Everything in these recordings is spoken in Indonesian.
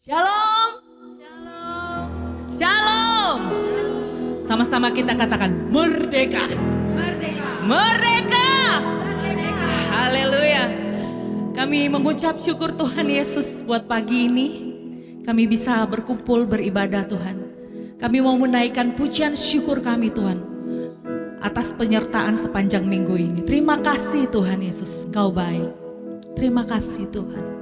Shalom. Shalom. Sama-sama kita katakan merdeka. Merdeka. Merdeka. Merdeka. Haleluya. Kami mengucap syukur Tuhan Yesus buat pagi ini. Kami bisa berkumpul beribadah Tuhan. Kami mau menaikkan pujian syukur kami Tuhan. Atas penyertaan sepanjang minggu ini. Terima kasih Tuhan Yesus, Engkau baik. Terima kasih Tuhan.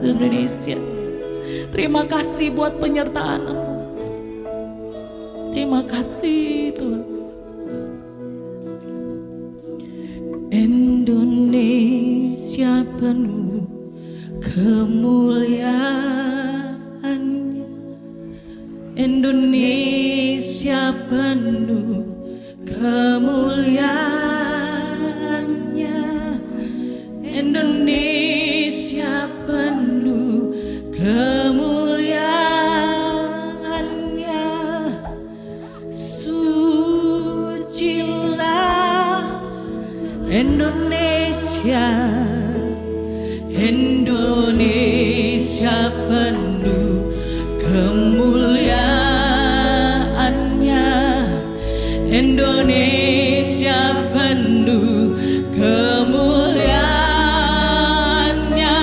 Indonesia. Terima kasih buat penyertaan-Mu. Terima kasih Tuhan. Indonesia penuh kemuliaan-Nya. Indonesia penuh kemuliaan-Nya. Indonesia penuh kemuliaan-Nya. Sucilah Indonesia, Indonesia penuh kemuliaan-Nya. Indonesia penuh kemuliaan-Nya.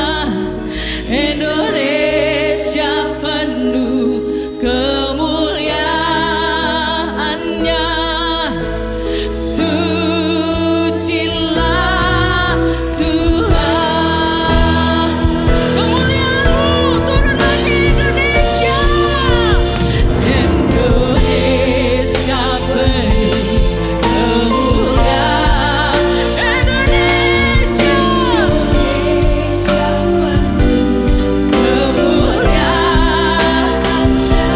Indonesia penuh kemuliaan-Nya. Sucilah Tuhan. Kemuliaan-Mu turun bagi Indonesia. Indonesia penuh kemuliaan. Indonesia kemuliaan.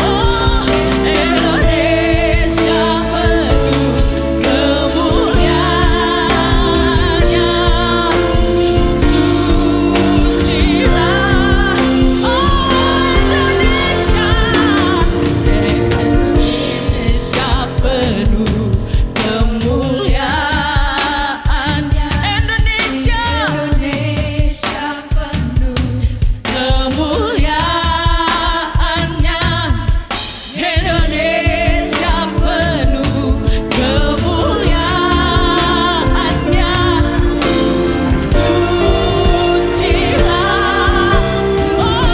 Oh, Indonesia penuh kemuliaan-Nya. Sucilah, oh Indonesia. Indonesia penuh kemuliaan-Nya. Indonesia penuh kemuliaan-Nya. Indonesia penuh kemuliaan-Nya. Sucilah, oh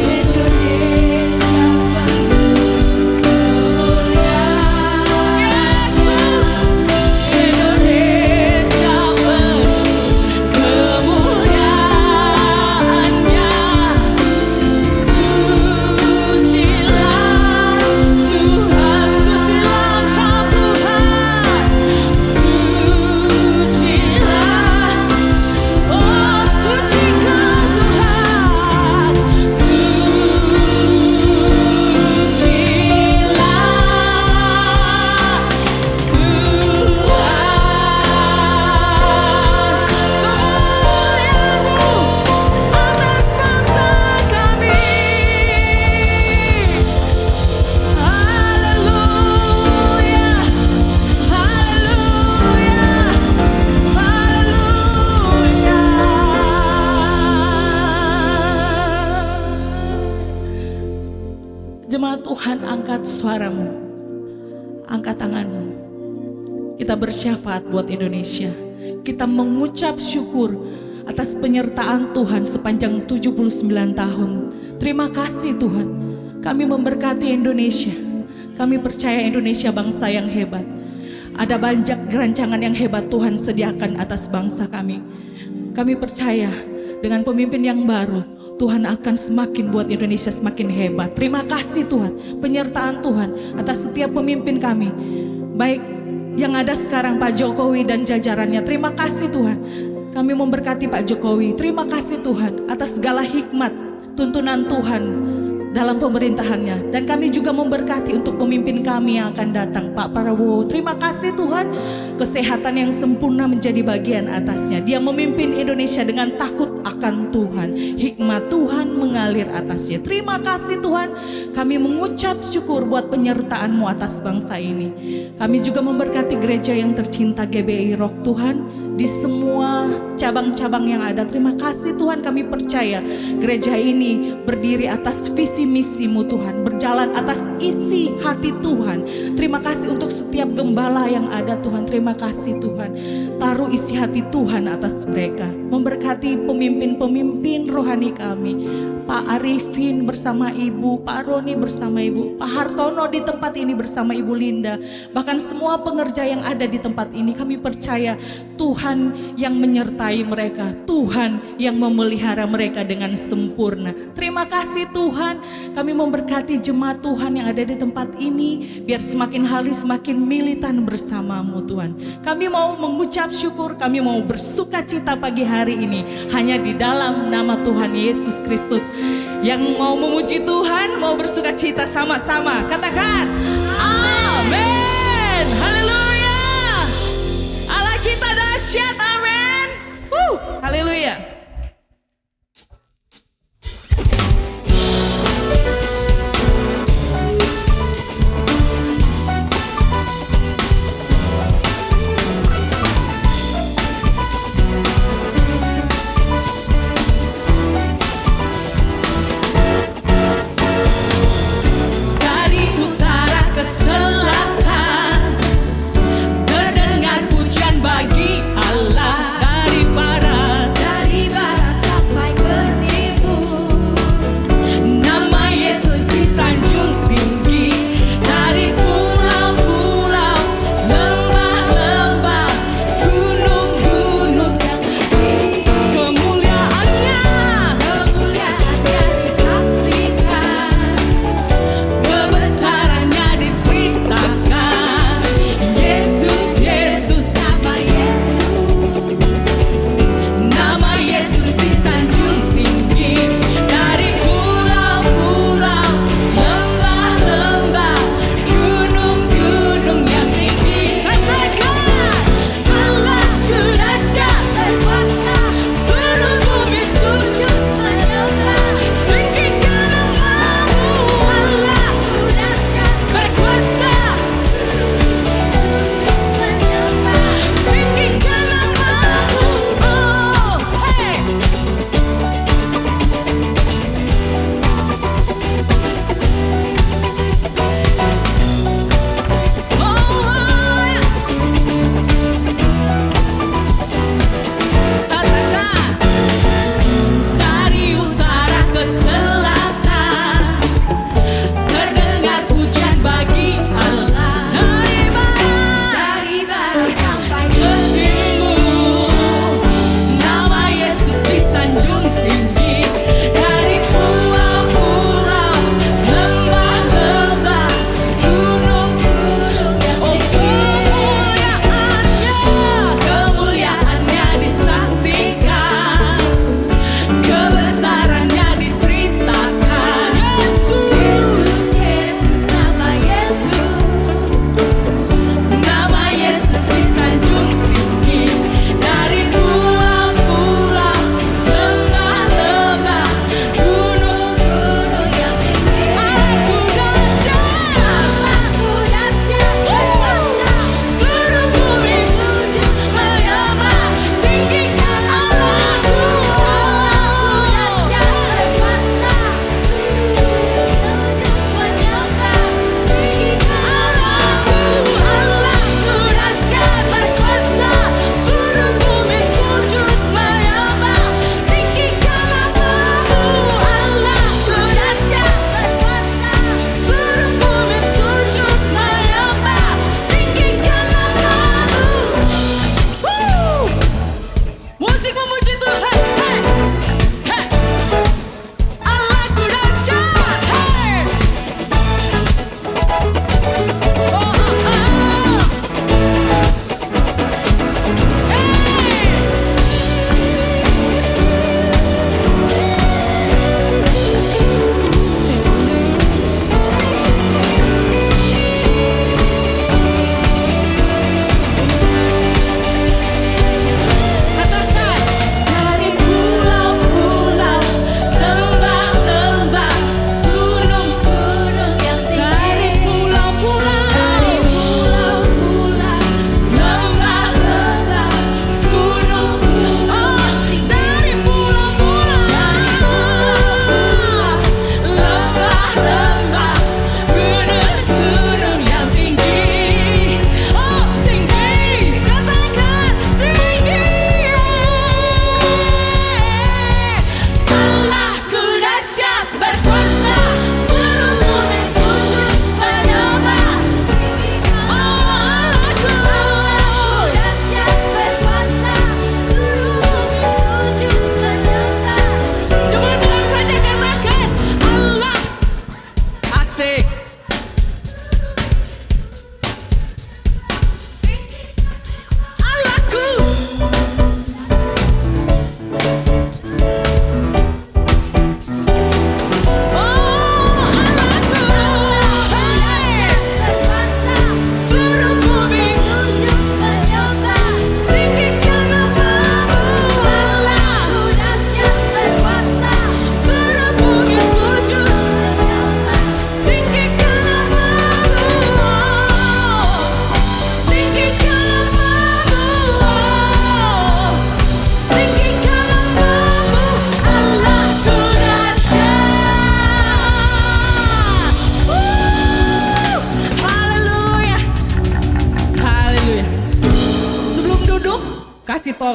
Indonesia. Indonesia penuh kemuliaan-Nya. Sucilah Tuhan, sucilah Engkau Tuhan. Sucilah, oh sucikan Tuhan. Atas bangsa kami. Haleluya, haleluya, haleluya. Jemaat Tuhan, angkat suaramu, angkat tanganmu. Kita bersyafaat buat Indonesia. Kita mengucap syukur atas penyertaan Tuhan sepanjang 79 tahun. Terima kasih Tuhan. Kami memberkati Indonesia. Kami percaya Indonesia bangsa yang hebat. Ada banyak rancangan yang hebat Tuhan sediakan atas bangsa kami. Kami percaya dengan pemimpin yang baru, Tuhan akan semakin buat Indonesia semakin hebat. Terima kasih Tuhan, penyertaan Tuhan atas setiap pemimpin kami. Baik yang ada sekarang Pak Jokowi dan jajarannya. Terima kasih Tuhan. Kami memberkati Pak Jokowi. Terima kasih Tuhan atas segala hikmat, tuntunan Tuhan dalam pemerintahannya. Dan kami juga memberkati untuk pemimpin kami yang akan datang, Pak Prabowo. Terima kasih Tuhan, kesehatan yang sempurna menjadi bagian atasnya. Dia memimpin Indonesia dengan takut akan Tuhan. Hikmat Tuhan mengalir atasnya. Terima kasih Tuhan. Kami mengucap syukur buat penyertaan-Mu atas bangsa ini. Kami juga memberkati gereja yang tercinta GBI Rock Tuhan, di semua cabang-cabang yang ada. Terima kasih Tuhan, kami percaya gereja ini berdiri atas visi misi-Mu Tuhan, berjalan atas isi hati Tuhan. Terima kasih untuk setiap gembala yang ada Tuhan. Terima kasih Tuhan. Taruh isi hati Tuhan atas mereka. Memberkati pemimpin-pemimpin rohani kami. Pak Arifin bersama Ibu, Pak Roni bersama Ibu, Pak Hartono di tempat ini bersama Ibu Linda. Bahkan semua pengerja yang ada di tempat ini, kami percaya Tuhan yang menyertai mereka, Tuhan yang memelihara mereka dengan sempurna. Terima kasih Tuhan, kami memberkati jemaat Tuhan yang ada di tempat ini, biar semakin hari semakin militan bersamamu Tuhan. Kami mau mengucap syukur, kami mau bersuka cita pagi hari ini, hanya di dalam nama Tuhan Yesus Kristus. Yang mau memuji Tuhan, mau bersuka cita sama-sama, katakan amin. Haleluya. Allah kita dahsyat, amin. Haleluya. Dari utara ke selatan, terdengar pujian bagi Allah. Dari barat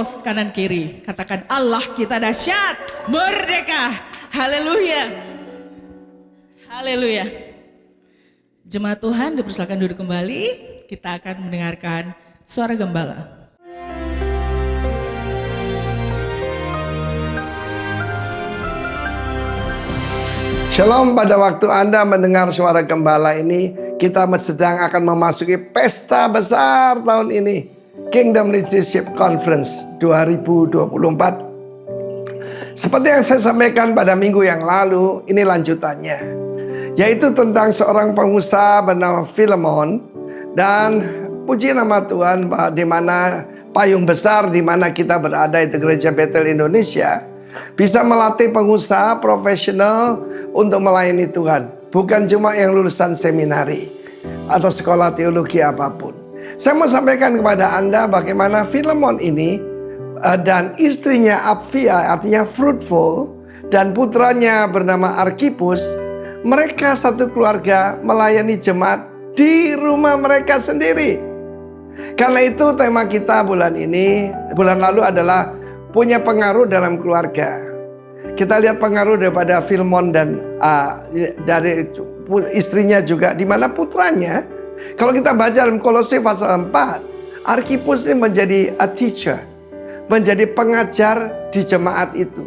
polos kanan kiri. Katakan Allah kita dahsyat, merdeka. Haleluya. Haleluya. Jemaat Tuhan dipersilakan duduk kembali. Kita akan mendengarkan suara gembala. Shalom, pada waktu Anda mendengar suara gembala ini, kita sedang akan memasuki pesta besar tahun ini, Kingdom Leadership Conference 2024. Seperti yang saya sampaikan pada minggu yang lalu, ini lanjutannya, yaitu tentang seorang pengusaha bernama Philemon. Dan puji nama Tuhan, di mana payung besar di mana kita berada, itu Gereja Bethel Indonesia, bisa melatih pengusaha profesional untuk melayani Tuhan. Bukan cuma yang lulusan seminari atau sekolah teologi apapun. Saya mau sampaikan kepada Anda bagaimana Philemon ini dan istrinya Apphia, artinya fruitful, dan putranya bernama Archippus, mereka satu keluarga melayani jemaat di rumah mereka sendiri. Karena itu tema kita bulan lalu adalah punya pengaruh dalam keluarga. Kita lihat pengaruh daripada Philemon dan dari istrinya juga, di mana putranya, kalau kita baca dalam Kolose pasal 4, Archippus ini menjadi a teacher, menjadi pengajar di jemaat itu.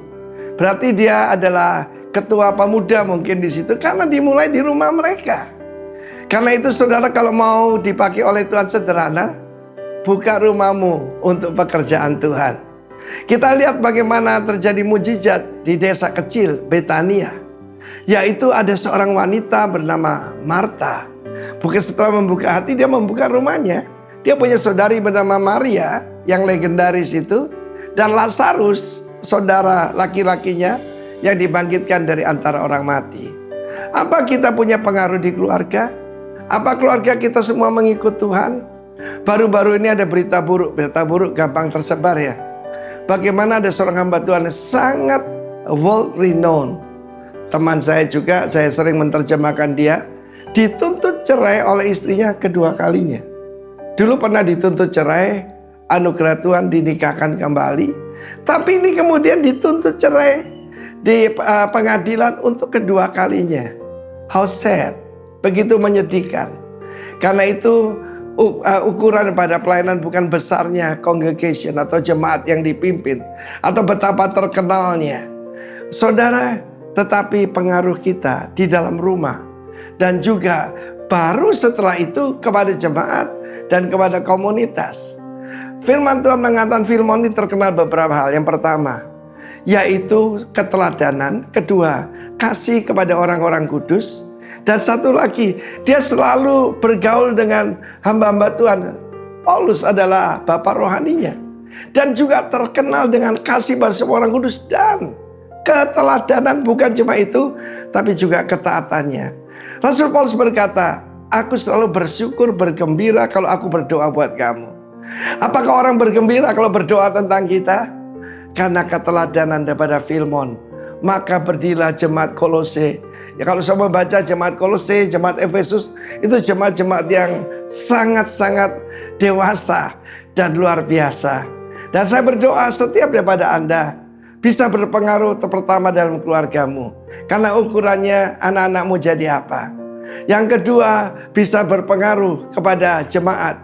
Berarti dia adalah ketua pemuda mungkin di situ, karena dimulai di rumah mereka. Karena itu saudara, kalau mau dipakai oleh Tuhan sederhana, buka rumahmu untuk pekerjaan Tuhan. Kita lihat bagaimana terjadi mujizat di desa kecil Betania, yaitu ada seorang wanita bernama Marta. Bukan setelah membuka hati, dia membuka rumahnya. Dia punya saudari bernama Maria yang legendaris itu, dan Lazarus, saudara laki-lakinya yang dibangkitkan dari antara orang mati. Apa kita punya pengaruh di keluarga? Apa keluarga kita semua mengikut Tuhan? Baru-baru ini ada berita buruk gampang tersebar ya. Bagaimana ada seorang hamba Tuhan yang sangat world renowned. Teman saya juga, saya sering menerjemahkan dia, dituntut cerai oleh istrinya kedua kalinya. Dulu pernah dituntut cerai, anugerah Tuhan dinikahkan kembali. Tapi ini kemudian dituntut cerai di pengadilan untuk kedua kalinya. How sad, begitu menyedihkan. Karena itu ukuran pada pelayanan bukan besarnya congregation atau jemaat yang dipimpin, atau betapa terkenalnya saudara, tetapi pengaruh kita di dalam rumah. Dan juga baru setelah itu kepada jemaat dan kepada komunitas. Firman Tuhan mengatakan Philemon ini terkenal beberapa hal. Yang pertama, yaitu keteladanan. Kedua, kasih kepada orang-orang kudus. Dan satu lagi, dia selalu bergaul dengan hamba-hamba Tuhan. Paulus adalah bapak rohaninya. Dan juga terkenal dengan kasih pada semua orang kudus. Dan keteladanan, bukan cuma itu, tapi juga ketaatannya. Rasul Paulus berkata, aku selalu bersyukur, bergembira kalau aku berdoa buat kamu. Apakah orang bergembira kalau berdoa tentang kita? Karena keteladanan daripada Philemon. Maka berdirilah jemaat Kolose. Ya, kalau saya membaca jemaat Kolose, jemaat Efesus, itu jemaat-jemaat yang sangat-sangat dewasa dan luar biasa. Dan saya berdoa setiap daripada Anda bisa berpengaruh pertama dalam keluargamu. Karena ukurannya anak-anakmu jadi apa. Yang kedua, bisa berpengaruh kepada jemaat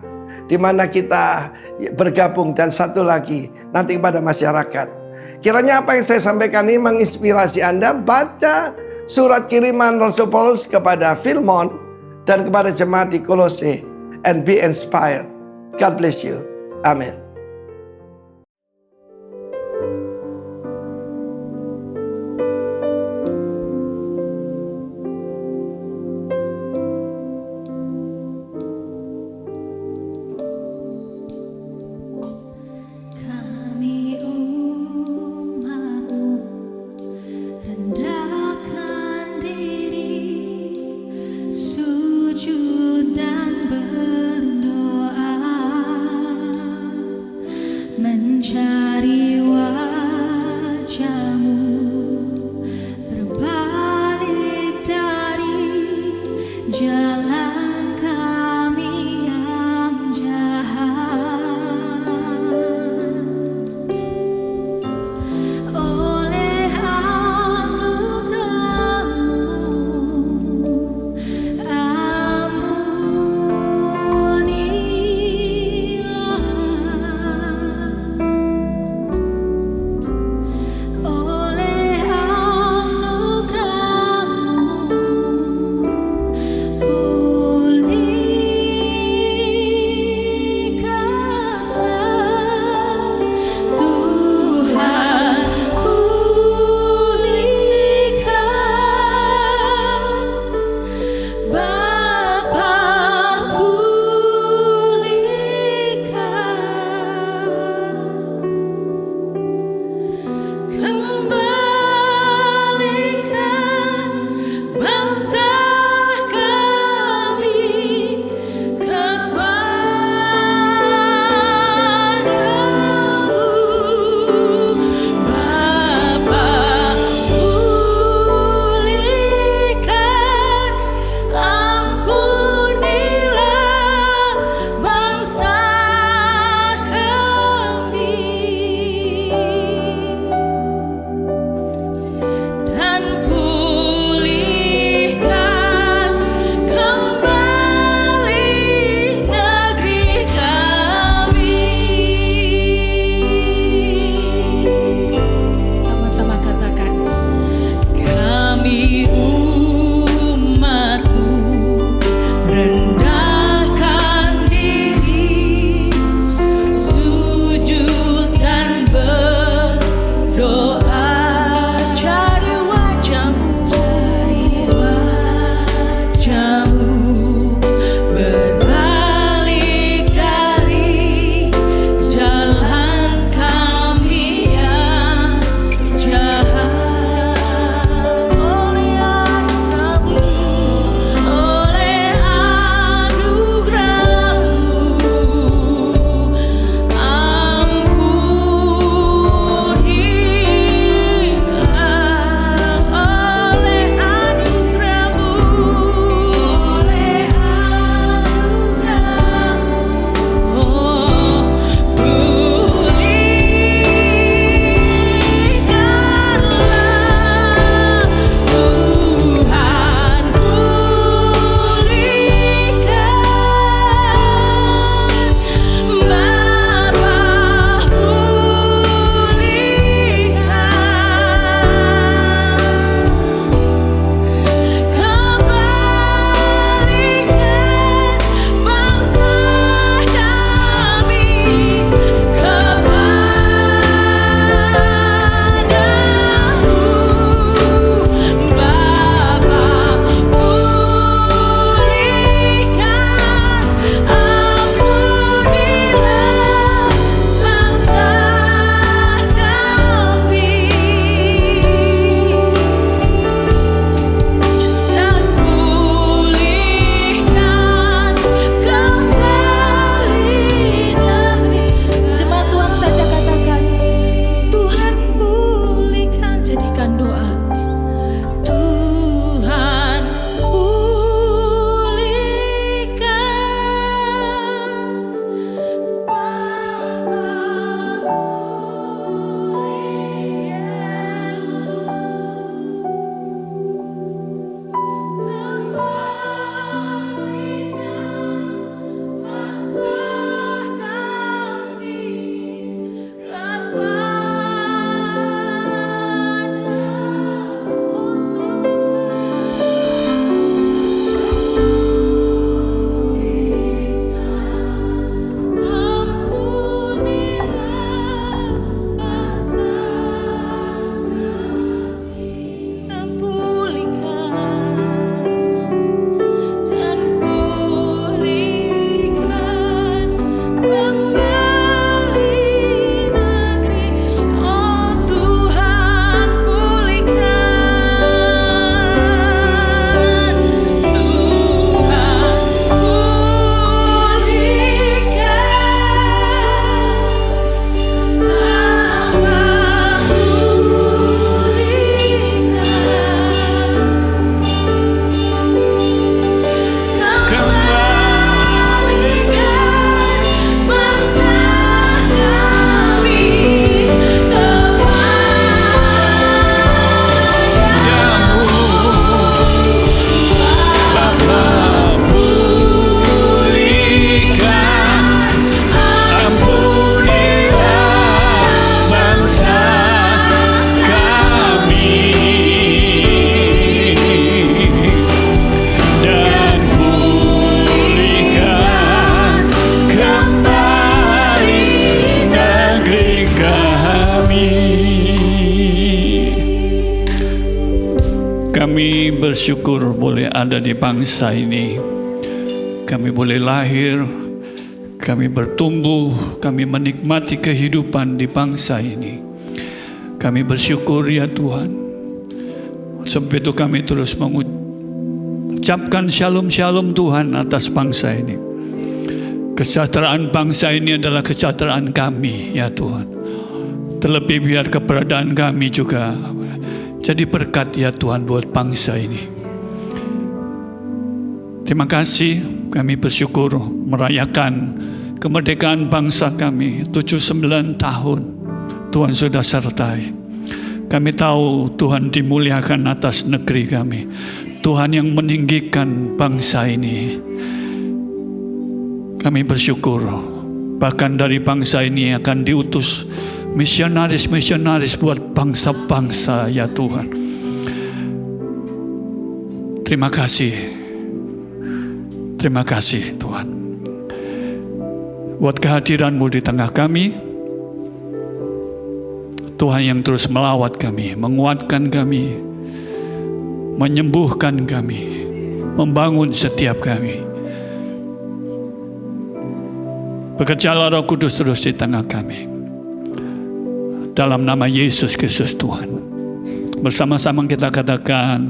di mana kita bergabung. Dan satu lagi, nanti kepada masyarakat. Kiranya apa yang saya sampaikan ini menginspirasi Anda. Baca surat kiriman Rasul Paulus kepada Philemon dan kepada jemaat di Kolose, and be inspired. God bless you. Amin. mencari wajah-Mu, berbalik dari jalan kami yang jahat. Kami bersyukur boleh ada di bangsa ini. Kami boleh lahir, kami bertumbuh, kami menikmati kehidupan di bangsa ini. Kami bersyukur ya Tuhan. Sebab itu kami terus mengucapkan shalom-shalom Tuhan atas bangsa ini. Kesejahteraan bangsa ini adalah kesejahteraan kami ya Tuhan. Terlebih biar keberadaan kami juga jadi berkat ya Tuhan buat bangsa ini. Terima kasih, kami bersyukur merayakan kemerdekaan bangsa kami 79 tahun. Tuhan sudah sertai. Kami tahu Tuhan dimuliakan atas negeri kami. Tuhan yang meninggikan bangsa ini. Kami bersyukur bahkan dari bangsa ini akan diutus misionaris-misionaris buat bangsa-bangsa ya Tuhan. Terima kasih. Terima kasih Tuhan. Buat kehadiran-Mu di tengah kami. Tuhan yang terus melawat kami, menguatkan kami, menyembuhkan kami, membangun setiap kami. Bekerjalah Roh Kudus terus di tengah kami. Dalam nama Yesus Kristus Tuhan. Bersama-sama kita katakan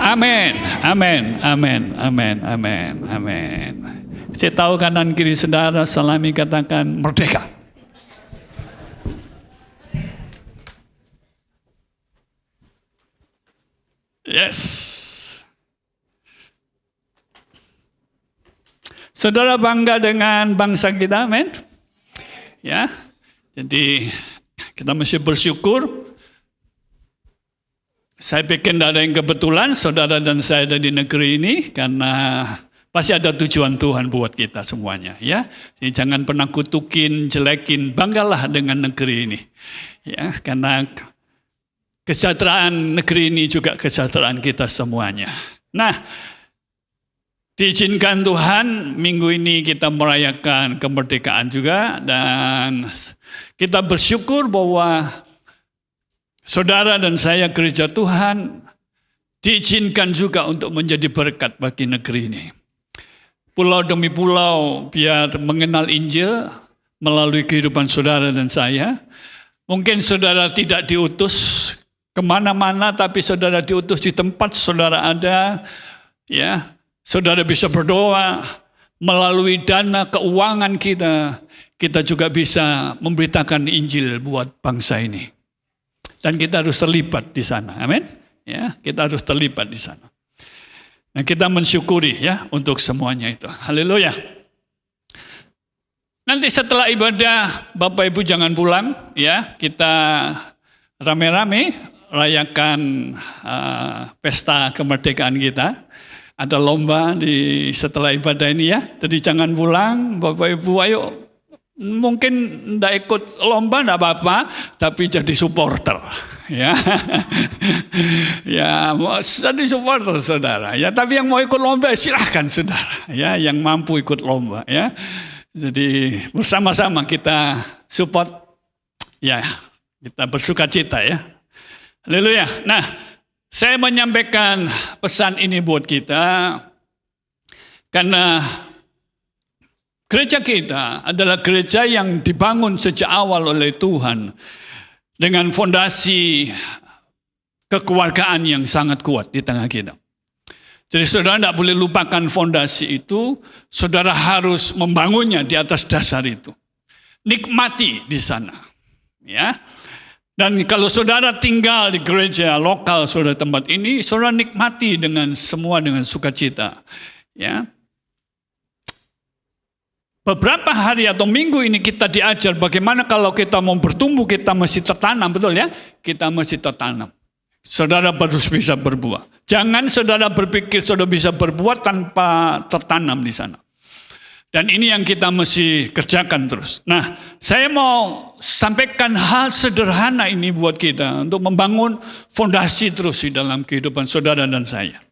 amin, amin, amin, amin, amin, amin. Saya tahu kanan kiri saudara, salami katakan merdeka. Yes. Saudara bangga dengan bangsa kita, amin. Ya. Jadi kita mesti bersyukur. Saya pikir tidak ada yang kebetulan saudara dan saya ada di negeri ini karena pasti ada tujuan Tuhan buat kita semuanya, ya. Jadi jangan pernah kutukin, jelekin, banggalah dengan negeri ini. Ya, karena kesejahteraan negeri ini juga kesejahteraan kita semuanya. Nah, diizinkan Tuhan, minggu ini kita merayakan kemerdekaan juga dan kita bersyukur bahwa saudara dan saya gereja Tuhan diizinkan juga untuk menjadi berkat bagi negeri ini. Pulau demi pulau biar mengenal Injil melalui kehidupan saudara dan saya. Mungkin saudara tidak diutus kemana-mana, tapi saudara diutus di tempat saudara ada, ya. Saudara bisa berdoa melalui dana keuangan kita juga bisa memberitakan Injil buat bangsa ini. Dan kita harus terlibat di sana, amin. Ya, kita harus terlibat di sana. Nah, kita mensyukuri ya untuk semuanya itu. Haleluya. Nanti setelah ibadah, Bapak Ibu jangan pulang, ya. Kita rame-rame rayakan pesta kemerdekaan kita. Ada lomba setelah ibadah ini ya. Jadi jangan pulang, Bapak Ibu ayo. Mungkin tidak ikut lomba tidak apa-apa, tapi jadi supporter. Ya, ya mau jadi supporter saudara. Ya, tapi yang mau ikut lomba silahkan saudara. Ya, yang mampu ikut lomba. Ya, jadi bersama-sama kita support. Ya, kita bersuka cita ya. Haleluya. Nah, saya menyampaikan pesan ini buat kita karena gereja kita adalah gereja yang dibangun sejak awal oleh Tuhan dengan fondasi kekeluargaan yang sangat kuat di tengah kita. Jadi saudara tidak boleh lupakan fondasi itu, saudara harus membangunnya di atas dasar itu. Nikmati di sana. Ya. Dan kalau saudara tinggal di gereja lokal saudara tempat ini, saudara nikmati dengan semua dengan sukacita. Ya. Beberapa hari atau minggu ini kita diajar bagaimana kalau kita mau bertumbuh kita mesti tertanam, betul ya? Kita mesti tertanam. Saudara harus bisa berbuah. Jangan saudara berpikir saudara bisa berbuah tanpa tertanam di sana. Dan ini yang kita mesti kerjakan terus. Nah, saya mau sampaikan hal sederhana ini buat kita untuk membangun fondasi terus di dalam kehidupan saudara dan saya.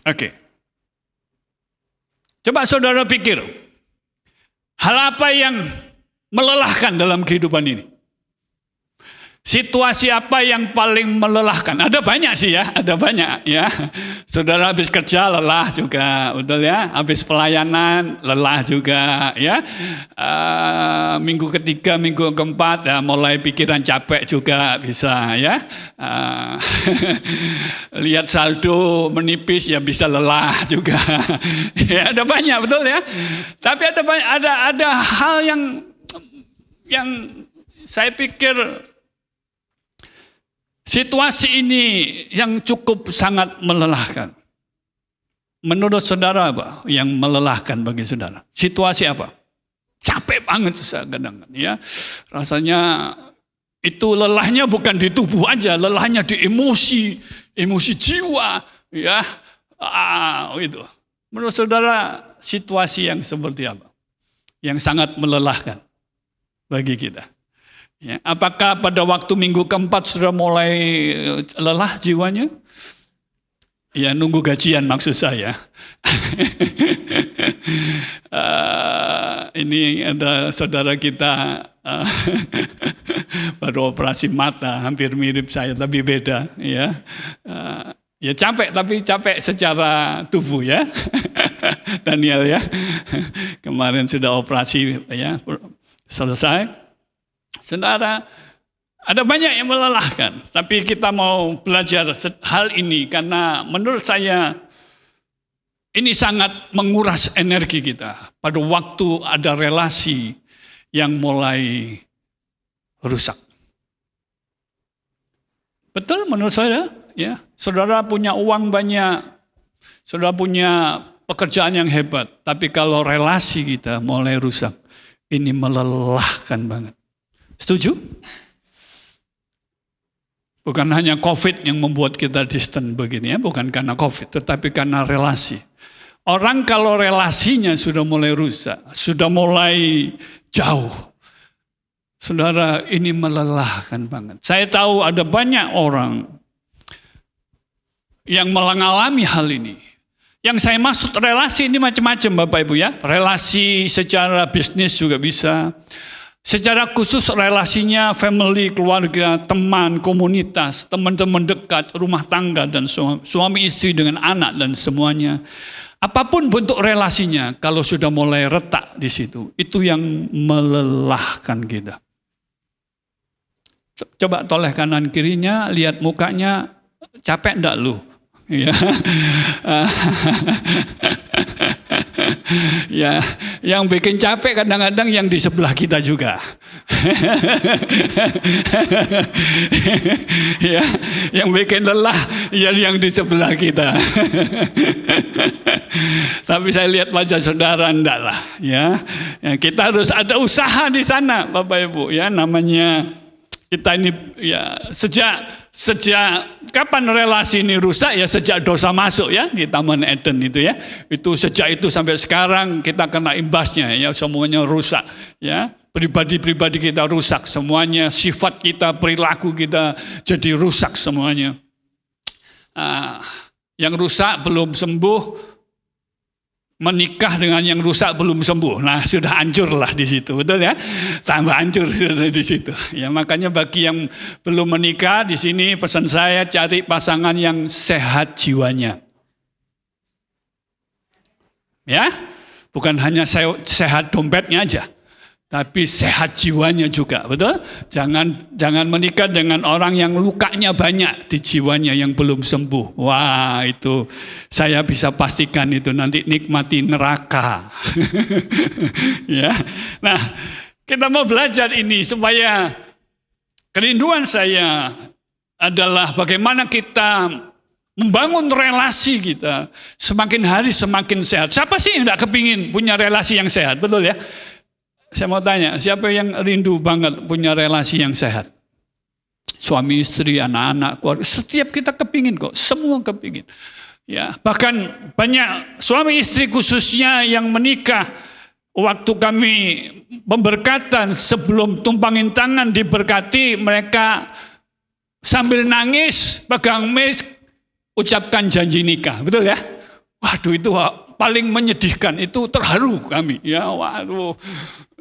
Oke. Coba saudara pikir, hal apa yang melelahkan dalam kehidupan ini? Situasi apa yang paling melelahkan? Ada banyak sih ya, ada banyak ya. Saudara habis kerja lelah juga, betul ya. Habis pelayanan lelah juga ya. Minggu ketiga, minggu keempat ya, mulai pikiran capek juga bisa ya. Lihat saldo menipis ya bisa lelah juga. Ya ada banyak betul ya. Tapi ada banyak, ada hal yang saya pikir situasi ini yang cukup sangat melelahkan. Menurut saudara apa yang melelahkan bagi saudara? Situasi apa? Capek banget kadang ya. Rasanya itu lelahnya bukan di tubuh aja, lelahnya di emosi jiwa ya. Itu. Menurut saudara situasi yang seperti apa? Yang sangat melelahkan bagi kita. Ya, apakah pada waktu minggu keempat sudah mulai lelah jiwanya? Ya nunggu gajian maksud saya. Ini ada saudara kita baru operasi mata, hampir mirip saya tapi beda. Ya, ya capek tapi capek secara tubuh ya. Daniel ya, kemarin sudah operasi ya selesai. Saudara, ada banyak yang melelahkan, tapi kita mau belajar hal ini karena menurut saya ini sangat menguras energi kita pada waktu ada relasi yang mulai rusak. Betul menurut saya, ya. Saudara punya uang banyak, saudara punya pekerjaan yang hebat, tapi kalau relasi kita mulai rusak, ini melelahkan banget. Setuju? Bukan hanya COVID yang membuat kita distant begini ya, bukan karena COVID, tetapi karena relasi. Orang kalau relasinya sudah mulai rusak, sudah mulai jauh, saudara ini melelahkan banget. Saya tahu ada banyak orang yang mengalami hal ini. Yang saya maksud relasi ini macam-macam Bapak Ibu ya. Relasi secara bisnis juga bisa. Secara khusus relasinya family, keluarga, teman, komunitas, teman-teman dekat, rumah tangga, dan suami istri dengan anak dan semuanya. Apapun bentuk relasinya, kalau sudah mulai retak di situ, itu yang melelahkan kita. Coba toleh kanan kirinya, lihat mukanya, capek enggak lu? Ya. Ya, yang bikin capek kadang-kadang yang di sebelah kita juga. Ya, yang bikin lelah ya yang di sebelah kita. Tapi saya lihat wajah saudara enggak lah, ya. Kita harus ada usaha di sana, Bapak Ibu, ya, namanya kita ini ya sejak kapan relasi ini rusak ya sejak dosa masuk ya di Taman Eden itu ya. Itu sejak itu sampai sekarang kita kena imbasnya ya, semuanya rusak ya. Pribadi-pribadi kita rusak semuanya, sifat kita, perilaku kita jadi rusak semuanya. Yang rusak belum sembuh, menikah dengan yang rusak belum sembuh. Nah, sudah hancur lah di situ, betul ya? Tambah hancur sudah di situ. Ya, makanya bagi yang belum menikah di sini pesan saya cari pasangan yang sehat jiwanya. Ya, bukan hanya sehat dompetnya aja, tapi sehat jiwanya juga, betul? Jangan menikah dengan orang yang lukanya banyak di jiwanya yang belum sembuh. Wah, itu saya bisa pastikan itu nanti nikmati neraka. Ya. Nah, kita mau belajar ini supaya kerinduan saya adalah bagaimana kita membangun relasi kita semakin hari semakin sehat. Siapa sih yang tidak kepingin punya relasi yang sehat, betul ya? Saya mau tanya, siapa yang rindu banget punya relasi yang sehat? Suami, istri, anak-anak, keluarga. Setiap kita kepingin kok, semua kepingin. Ya, bahkan banyak suami istri khususnya yang menikah, waktu kami pemberkatan sebelum tumpangin tangan diberkati, mereka sambil nangis, pegang mes, ucapkan janji nikah, betul ya? Waduh, itu paling menyedihkan, itu terharu kami. Ya, waduh.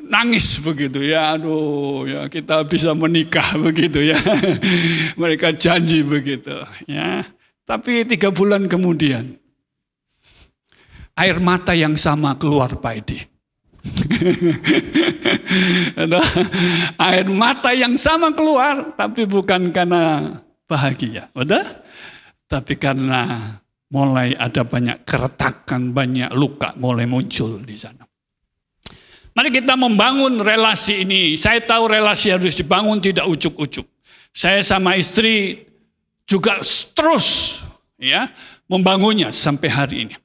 nangis begitu ya, aduh ya kita bisa menikah begitu ya. Mereka janji begitu ya. Tapi 3 bulan kemudian air mata yang sama keluar Pak Edi. Air mata yang sama keluar, tapi bukan karena bahagia, betul? Tapi karena mulai ada banyak keretakan, banyak luka mulai muncul di sana. Mari kita membangun relasi ini. Saya tahu relasi harus dibangun, tidak ujuk-ujuk. Saya sama istri juga terus ya membangunnya sampai hari ini.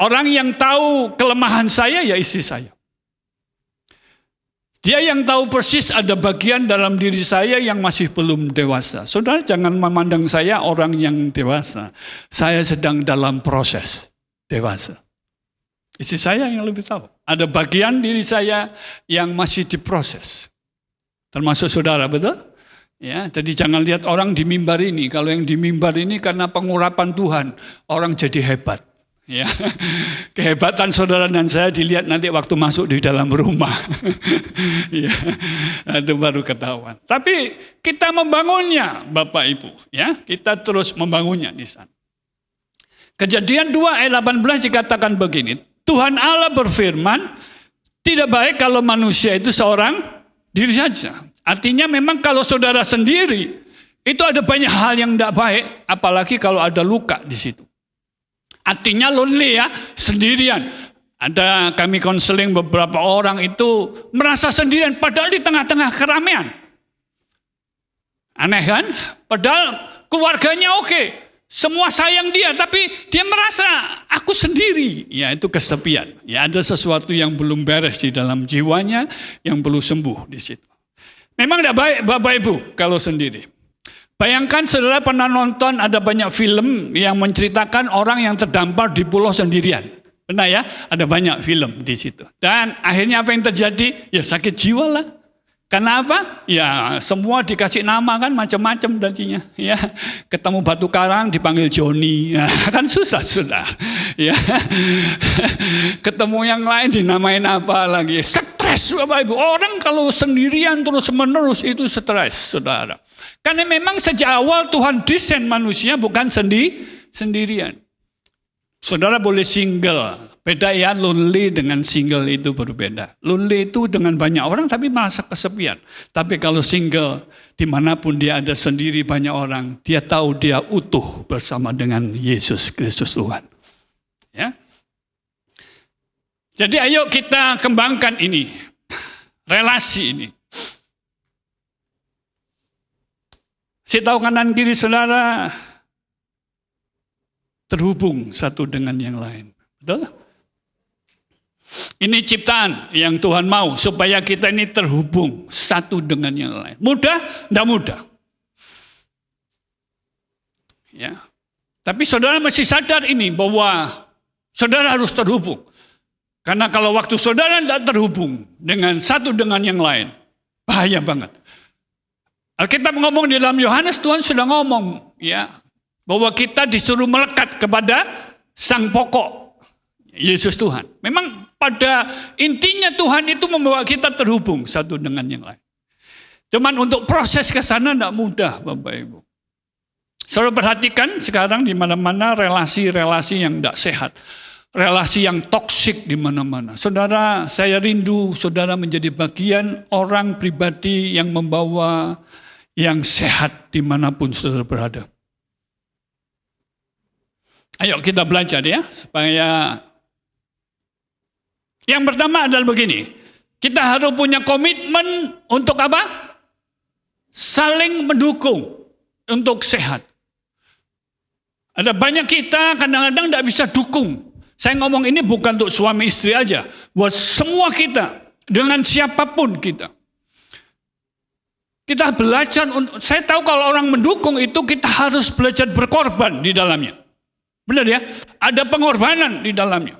Orang yang tahu kelemahan saya ya istri saya. Dia yang tahu persis ada bagian dalam diri saya yang masih belum dewasa. Saudara jangan memandang saya orang yang dewasa. Saya sedang dalam proses dewasa. Istri saya yang lebih tahu. Ada bagian diri saya yang masih diproses. Termasuk saudara, betul? Ya, jadi jangan lihat orang di mimbar ini. Kalau yang di mimbar ini karena pengurapan Tuhan, orang jadi hebat. Ya, kehebatan saudara dan saya dilihat nanti waktu masuk di dalam rumah. Ya, itu baru ketahuan. Tapi kita membangunnya, Bapak Ibu. Ya, kita terus membangunnya di sana. Kejadian 2 ayat 18 dikatakan begini. Tuhan Allah berfirman, tidak baik kalau manusia itu seorang diri saja. Artinya memang kalau saudara sendiri, itu ada banyak hal yang tidak baik, apalagi kalau ada luka di situ. Artinya lonely ya, sendirian. Ada kami konseling beberapa orang itu merasa sendirian, padahal di tengah-tengah keramaian. Aneh kan? Padahal keluarganya oke, semua sayang dia, tapi dia merasa aku sendiri. Ya itu kesepian. Ya ada sesuatu yang belum beres di dalam jiwanya, yang perlu sembuh di situ. Memang tidak baik Bapak Ibu kalau sendiri. Bayangkan saudara pernah nonton ada banyak film yang menceritakan orang yang terdampar di pulau sendirian. Benar ya? Ada banyak film di situ. Dan akhirnya apa yang terjadi? Ya sakit jiwa lah. Karena apa? Ya semua dikasih nama kan macam-macam dantinya. Ya, ketemu batu karang dipanggil Joni. Ya, kan susah sudah. Ya. Ketemu yang lain dinamain apa lagi? Stres Bapak Ibu. Orang kalau sendirian terus-menerus itu stres, Saudara. Karena memang sejak awal Tuhan desain manusia bukan sendirian. Saudara boleh single. Beda ya, lonely dengan single itu berbeda. Lonely itu dengan banyak orang tapi merasa kesepian. Tapi kalau single, dimanapun dia ada sendiri banyak orang, dia tahu dia utuh bersama dengan Yesus Kristus Tuhan. Ya. Jadi ayo kita kembangkan ini, relasi ini. Saya tahu kanan kiri saudara terhubung satu dengan yang lain. Betul? Ini ciptaan yang Tuhan mau supaya kita ini terhubung satu dengan yang lain. Mudah? Tidak mudah. Ya. Tapi saudara mesti sadar ini bahwa saudara harus terhubung. Karena kalau waktu saudara tidak terhubung dengan satu dengan yang lain, bahaya banget. Alkitab ngomong di dalam Yohanes, Tuhan sudah ngomong ya bahwa kita disuruh melekat kepada sang pokok Yesus Tuhan. Memang pada intinya Tuhan itu membawa kita terhubung satu dengan yang lain. Cuman untuk proses ke sana tidak mudah Bapak Ibu. Saudara perhatikan sekarang di mana-mana relasi-relasi yang tidak sehat. Relasi yang toksik di mana-mana. Saudara, saya rindu saudara menjadi bagian orang pribadi yang membawa yang sehat dimanapun saudara berada. Ayo kita belajar ya, supaya yang pertama adalah begini, kita harus punya komitmen untuk apa? Saling mendukung untuk sehat. Ada banyak kita kadang-kadang tidak bisa dukung. Saya ngomong ini bukan untuk suami istri aja, buat semua kita, dengan siapapun kita. Kita belajar, saya tahu kalau orang mendukung itu kita harus belajar berkorban di dalamnya. Benar ya? Ada pengorbanan di dalamnya.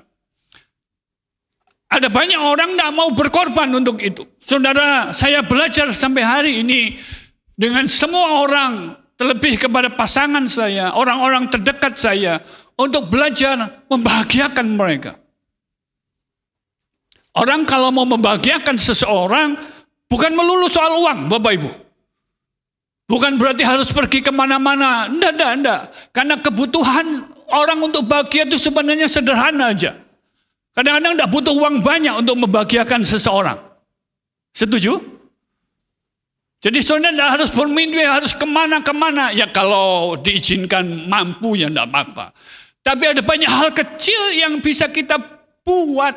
Ada banyak orang tidak mau berkorban untuk itu. Saudara, saya belajar sampai hari ini dengan semua orang, terlebih kepada pasangan saya, orang-orang terdekat saya, untuk belajar membahagiakan mereka. Orang kalau mau membahagiakan seseorang, bukan melulu soal uang, Bapak Ibu. Bukan berarti harus pergi kemana-mana. Enggak. Karena kebutuhan orang untuk bahagia itu sebenarnya sederhana aja. Kadang-kadang enggak butuh uang banyak untuk membahagiakan seseorang. Setuju? Jadi saudara enggak harus bermimpi, harus kemana-kemana. Ya kalau diizinkan mampu ya enggak apa-apa. Tapi ada banyak hal kecil yang bisa kita buat,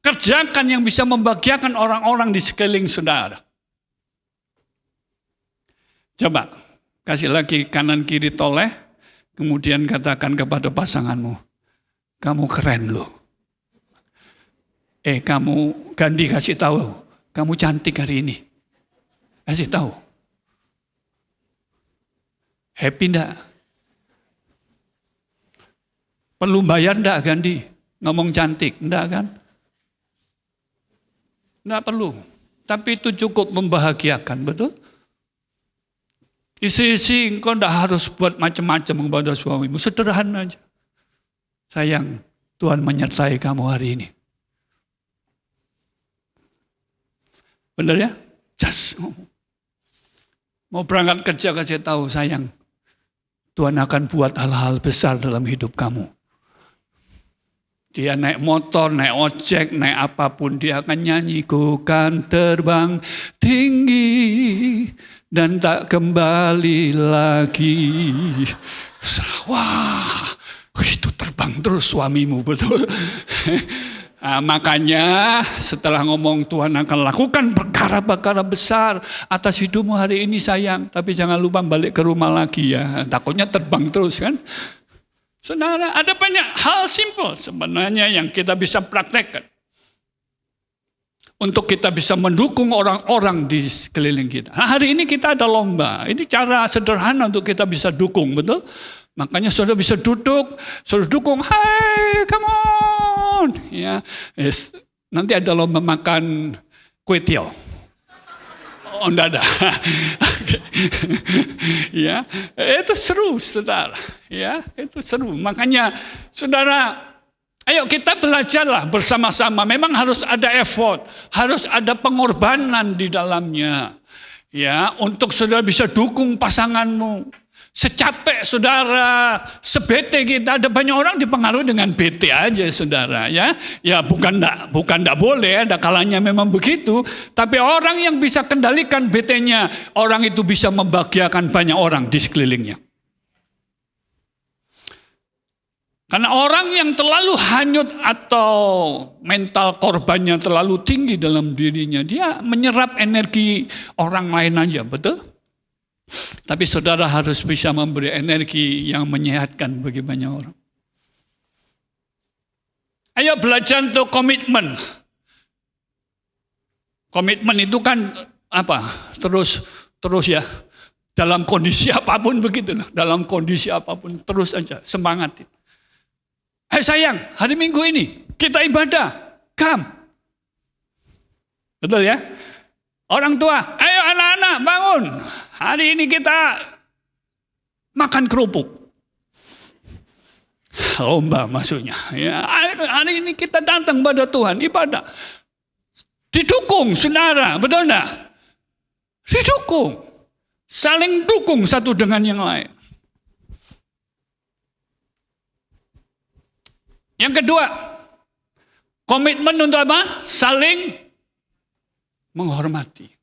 kerjakan yang bisa membahagiakan orang-orang di sekeliling saudara. Coba, kasih lagi kanan kiri toleh, kemudian katakan kepada pasanganmu, kamu keren loh. Kamu Gandhi kasih tahu, kamu cantik hari ini. Kasih tahu. Happy enggak? Perlu bayar enggak Gandhi? Ngomong cantik, enggak kan? Enggak perlu. Tapi itu cukup membahagiakan, betul? Isi-isi engkau enggak harus buat macam-macam kepada suamimu. Sederhana aja. Sayang, Tuhan menyertai kamu hari ini. Benar ya? Just. Mau berangkat kerja kasih tahu, sayang. Tuhan akan buat hal-hal besar dalam hidup kamu. Dia naik motor, naik ojek, naik apapun, dia akan nyanyi, ku kan terbang tinggi dan tak kembali lagi. Wah, itu terbang terus suamimu, betul. Nah, makanya setelah ngomong Tuhan akan lakukan perkara-perkara besar atas hidupmu hari ini sayang. Tapi jangan lupa balik ke rumah lagi ya, takutnya terbang terus kan. Saudara, ada banyak hal simpel sebenarnya yang kita bisa praktekkan. Untuk kita bisa mendukung orang-orang di sekeliling kita. Nah, hari ini kita ada lomba. Ini cara sederhana untuk kita bisa dukung, betul? Makanya saudara bisa duduk, saudara dukung, hai, come on. Ya, nanti ada lomba makan kue tiaw. Oh, enggak ada. Ya, itu seru, saudara. Ya, itu seru. Makanya, saudara, ayo kita belajarlah bersama-sama. Memang harus ada effort, harus ada pengorbanan di dalamnya. Ya, untuk saudara bisa dukung pasanganmu. Secapek saudara, sebete kita, ada banyak orang dipengaruhi dengan bete aja saudara ya. Ya bukan enggak boleh, ada kalanya memang begitu, tapi orang yang bisa kendalikan betenya, orang itu bisa membahagiakan banyak orang di sekelilingnya. Karena orang yang terlalu hanyut atau mental korbannya terlalu tinggi dalam dirinya, dia menyerap energi orang lain aja, betul? Tapi saudara harus bisa memberi energi yang menyehatkan bagi banyak orang. Ayo belajar untuk komitmen. Komitmen itu kan apa? Terus ya. Dalam kondisi apapun begitu. Dalam kondisi apapun terus aja semangatin. Sayang, hari Minggu ini kita ibadah. Come. Betul ya? Orang tua, ayo anak-anak bangun. Hari ini kita makan kerupuk. Lomba maksudnya. Ya, hari ini kita datang pada Tuhan, ibadah. Didukung, saudara, betul enggak? Didukung. Saling dukung satu dengan yang lain. Yang kedua, komitmen untuk apa? Saling menghormati.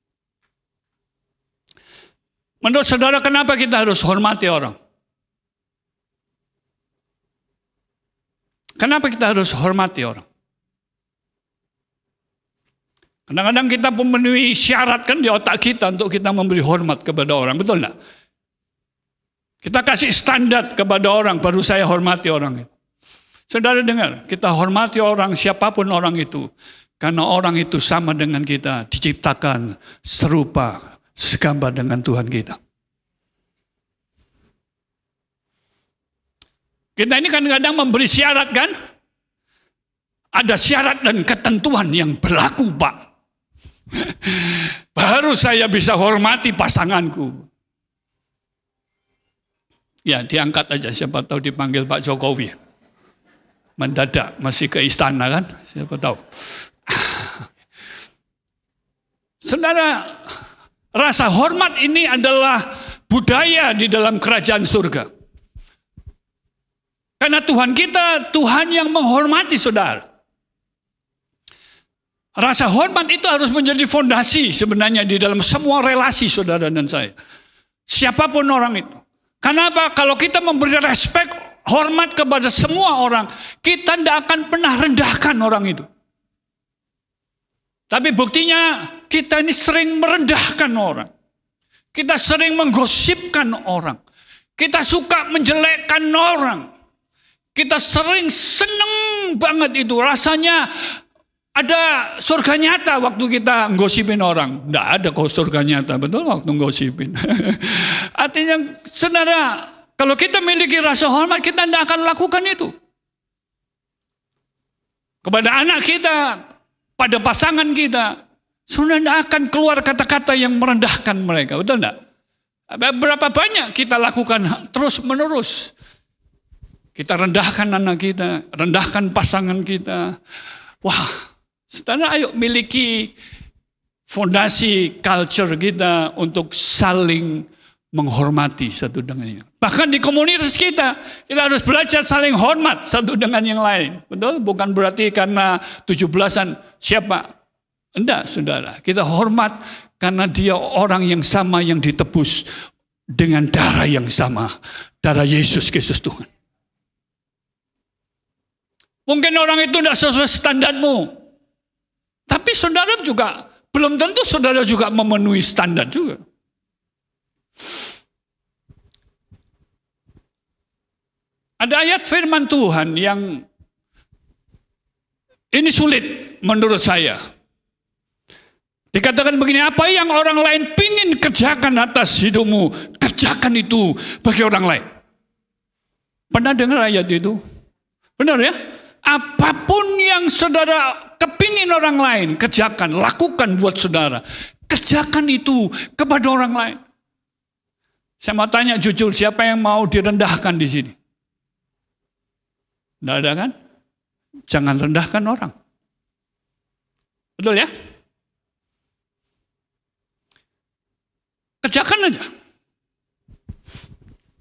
Menurut saudara kenapa kita harus hormati orang? Kenapa kita harus hormati orang? Kadang-kadang kita memenuhi syarat kan di otak kita untuk kita memberi hormat kepada orang, betul enggak? Kita kasih standar kepada orang, baru saya hormati orang itu. Saudara dengar, kita hormati orang siapapun orang itu. Karena orang itu sama dengan kita, diciptakan serupa, segambar dengan Tuhan kita. Kita ini kadang-kadang memberi syarat kan? Ada syarat dan ketentuan yang berlaku Pak. Baru saya bisa hormati pasanganku. Ya diangkat aja, siapa tahu dipanggil Pak Jokowi. Mendadak masih ke istana kan, siapa tahu. Saudara, rasa hormat ini adalah budaya di dalam kerajaan surga. Karena Tuhan kita, Tuhan yang menghormati saudara. Rasa hormat itu harus menjadi fondasi sebenarnya di dalam semua relasi saudara dan saya. Siapapun orang itu. Kenapa? Kalau kita memberi respek, hormat kepada semua orang, kita tidak akan pernah rendahkan orang itu. Tapi buktinya kita ini sering merendahkan orang. Kita sering menggosipkan orang. Kita suka menjelekkan orang. Kita sering seneng banget itu. Rasanya ada surga nyata waktu kita menggosipin orang. Tidak ada kok surga nyata, betul waktu menggosipin. Artinya saudara, kalau kita memiliki rasa hormat, kita tidak akan lakukan itu. Kepada anak kita, pada pasangan kita, sudah tidak akan keluar kata-kata yang merendahkan mereka, betul tidak? Berapa banyak kita lakukan terus menerus. Kita rendahkan anak kita, rendahkan pasangan kita. Wah, saudara, ayo miliki fondasi culture kita untuk saling menghormati satu dengan yang lain. Bahkan di komunitas kita harus belajar saling hormat satu dengan yang lain. Betul? Bukan berarti karena 17-an siapa. Enggak, saudara. Kita hormat karena dia orang yang sama yang ditebus dengan darah yang sama. Darah Yesus Kristus Tuhan. Mungkin orang itu tidak sesuai standarmu. Tapi saudara juga, belum tentu saudara juga memenuhi standar juga. Ada ayat firman Tuhan yang ini sulit menurut saya. Dikatakan begini, apa yang orang lain pingin kerjakan atas hidupmu, kerjakan itu bagi orang lain. Pernah dengar ayat itu? Benar ya? Apapun yang saudara kepingin orang lain, kerjakan, lakukan buat saudara. Kerjakan itu kepada orang lain. Saya mau tanya jujur, siapa yang mau direndahkan di sini? Tidak ada kan? Jangan rendahkan orang. Betul ya? Kerjakan aja.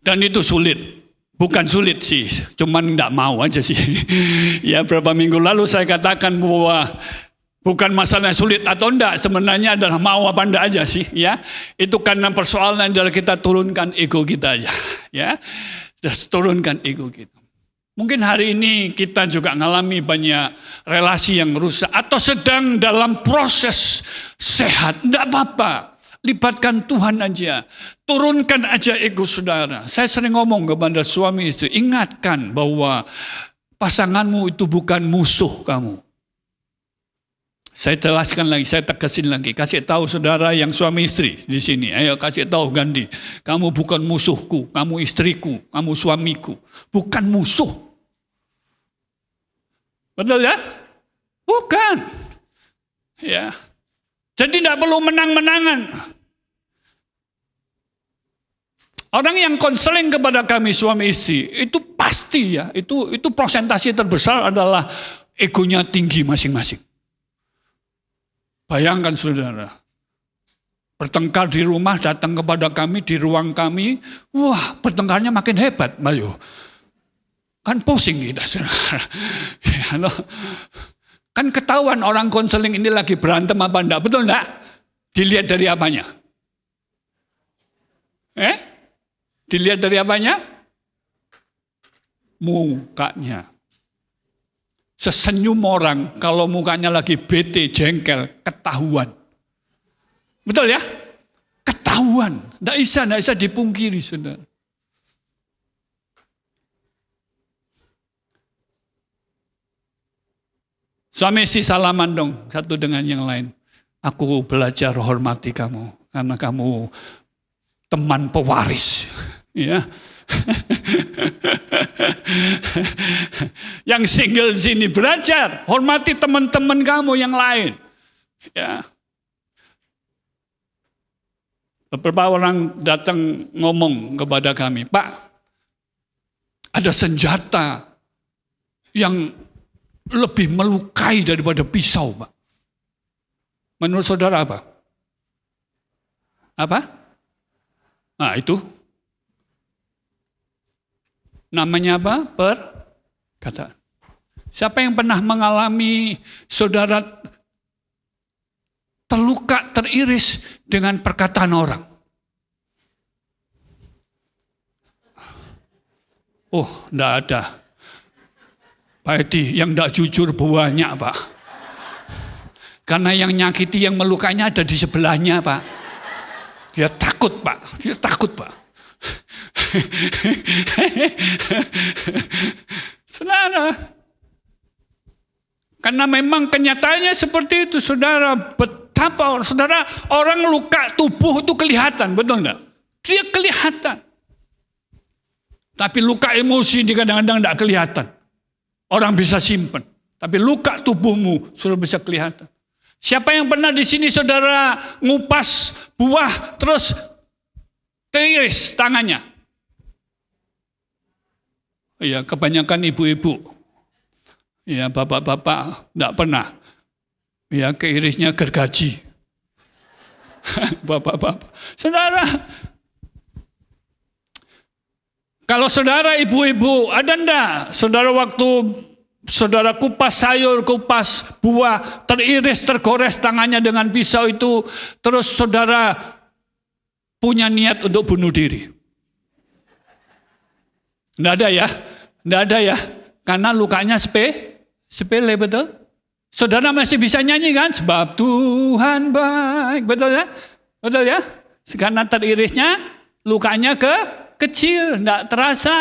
Dan itu sulit. Bukan sulit sih, cuman tidak mau aja sih. Ya, berapa minggu lalu saya katakan bahwa bukan masalah sulit atau enggak, sebenarnya adalah mau apa enggak aja sih, ya. Itu karena persoalan adalah kita turunkan ego kita aja, ya. Just turunkan ego kita. Mungkin hari ini kita juga mengalami banyak relasi yang rusak atau sedang dalam proses sehat, enggak apa-apa. Libatkan Tuhan aja. Turunkan aja ego saudara. Saya sering ngomong kepada suami istri, ingatkan bahwa pasanganmu itu bukan musuh kamu. Saya jelaskan lagi, saya tegasin lagi. Kasih tahu saudara yang suami istri di sini. Ayo kasih tahu Gandhi, kamu bukan musuhku, kamu istriku, kamu suamiku. Bukan musuh. Betul ya? Bukan. Ya. Jadi tidak perlu menang-menangan. Orang yang konseling kepada kami suami istri, itu pasti ya, itu persentase terbesar adalah egonya tinggi masing-masing. Bayangkan saudara, bertengkar di rumah, datang kepada kami, di ruang kami, wah bertengkarnya makin hebat, Bayu. Kan pusing kita saudara. Kan ketahuan orang konseling ini lagi berantem apa enggak, betul enggak? Dilihat dari apanya? Dilihat dari apanya? Mukanya. Sesenyum orang, kalau mukanya lagi bete, jengkel, ketahuan. Betul ya? Ketahuan. Tidak bisa dipungkiri, saudara. Suami istri salaman dong, satu dengan yang lain. Aku belajar hormati kamu, karena kamu teman pewaris. Ya. Yang single sini belajar, hormati teman-teman kamu yang lain. Ya. Beberapa orang datang ngomong kepada kami, Pak, ada senjata yang lebih melukai daripada pisau, Pak. Menurut saudara apa? Apa? Nah itu. Namanya apa? Perkataan. Siapa yang pernah mengalami saudara terluka, teriris dengan perkataan orang? Oh, enggak ada. Pak Edi, yang enggak jujur banyak, Pak. Karena yang nyakiti, yang melukanya ada di sebelahnya, Pak. Dia takut, Pak. Dia takut, Pak. Saudara, karena memang kenyataannya seperti itu, saudara. Betapa saudara, orang luka tubuh itu kelihatan, betul enggak? Dia kelihatan. Tapi luka emosi ini kadang-kadang enggak kelihatan. Orang bisa simpen. Tapi luka tubuhmu sudah bisa kelihatan. Siapa yang pernah di sini saudara ngupas buah terus keiris tangannya? Iya, kebanyakan ibu-ibu. Ya, bapak-bapak enggak pernah. Ya, keirisnya gergaji. Bapak-bapak. Saudara, kalau saudara ibu-ibu, ada enggak saudara waktu saudara kupas sayur, kupas buah, teriris, tergores tangannya dengan pisau itu, terus saudara punya niat untuk bunuh diri? Enggak ada ya? Enggak ada ya? Karena lukanya sepele, betul? Saudara masih bisa nyanyi kan? Sebab Tuhan baik, betul ya? Betul ya? Karena teririsnya, lukanya kecil, enggak terasa.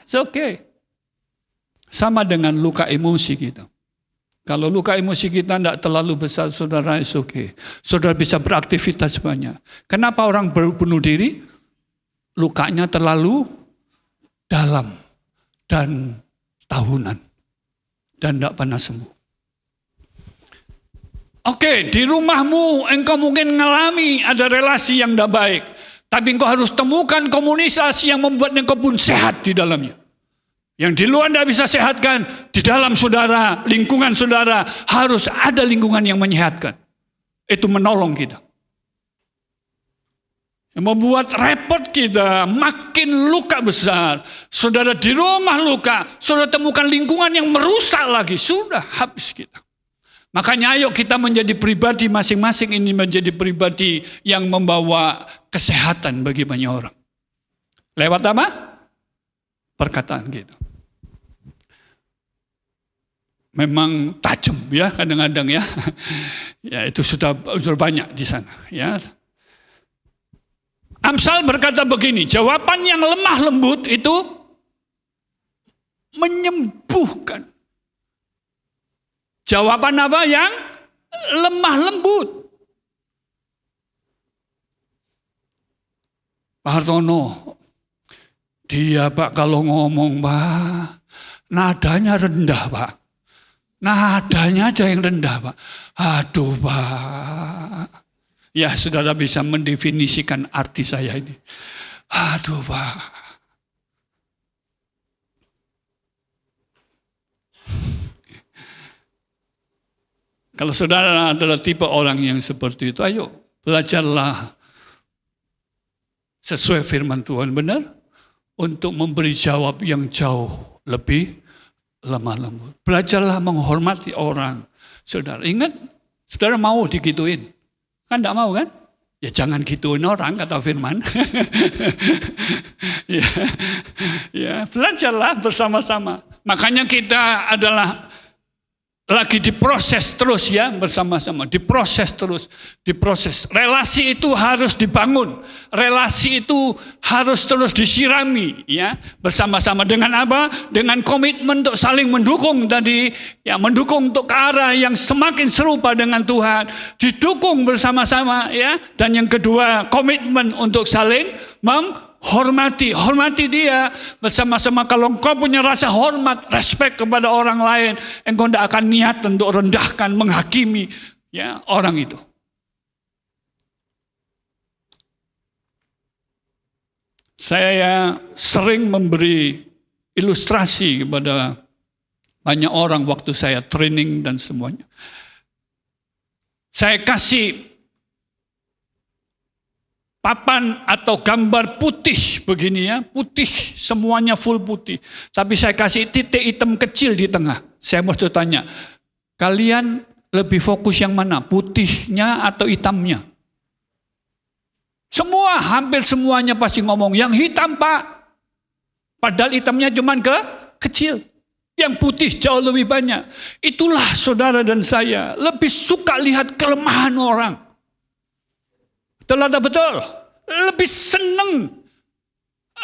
It's okay. Sama dengan luka emosi kita. Kalau luka emosi kita tidak terlalu besar, saudara, it's okay. Saudara bisa beraktivitas banyak. Kenapa orang bunuh diri? Lukanya terlalu dalam dan tahunan. Dan tidak pernah sembuh. Oke, di rumahmu engkau mungkin mengalami ada relasi yang tidak baik. Tapi engkau harus temukan komunikasi yang membuat engkau pun sehat di dalamnya. Yang di luar tidak bisa sehatkan, di dalam saudara, lingkungan saudara, harus ada lingkungan yang menyehatkan. Itu menolong kita. Yang membuat repot kita, makin luka besar. Saudara di rumah luka, saudara temukan lingkungan yang merusak lagi, sudah habis kita. Makanya ayo kita menjadi pribadi masing-masing ini menjadi pribadi yang membawa kesehatan bagi banyak orang. Lewat apa? Perkataan kita. Memang tajam ya kadang-kadang ya. Ya itu sudah banyak di sana ya. Amsal berkata begini, jawaban yang lemah lembut itu menyembuhkan. Jawaban apa yang lemah lembut? Pak Hartono, dia Pak kalau ngomong Pak, nadanya rendah Pak. Nadanya aja yang rendah Pak. Aduh Pak. Ya saudara bisa mendefinisikan arti saya ini. Aduh Pak. Kalau saudara adalah tipe orang yang seperti itu, ayo belajarlah sesuai firman Tuhan benar untuk memberi jawab yang jauh lebih lemah lembut. Belajarlah menghormati orang. Saudara ingat, saudara mau digituin? Kan enggak mau kan? Ya jangan gituin orang kata firman. ya, belajarlah bersama-sama. Makanya kita adalah lagi diproses terus ya bersama-sama, diproses terus, diproses. Relasi itu harus dibangun, relasi itu harus terus disirami ya bersama-sama dengan apa? Dengan komitmen untuk saling mendukung tadi, ya mendukung untuk ke arah yang semakin serupa dengan Tuhan, didukung bersama-sama ya. Dan yang kedua komitmen untuk saling hormati dia bersama-sama. Kalau engkau punya rasa hormat, respect kepada orang lain, engkau tidak akan niat untuk rendahkan, menghakimi ya orang itu. Saya sering memberi ilustrasi kepada banyak orang waktu saya training dan semuanya. Saya kasih papan atau gambar putih begini ya, putih, semuanya full putih. Tapi saya kasih titik hitam kecil di tengah. Saya mau tanya, kalian lebih fokus yang mana? Putihnya atau hitamnya? Semua, hampir semuanya pasti ngomong, yang hitam Pak. Padahal hitamnya cuman kecil. Yang putih jauh lebih banyak. Itulah saudara dan saya, lebih suka lihat kelemahan orang. Betul atau betul? Lebih seneng.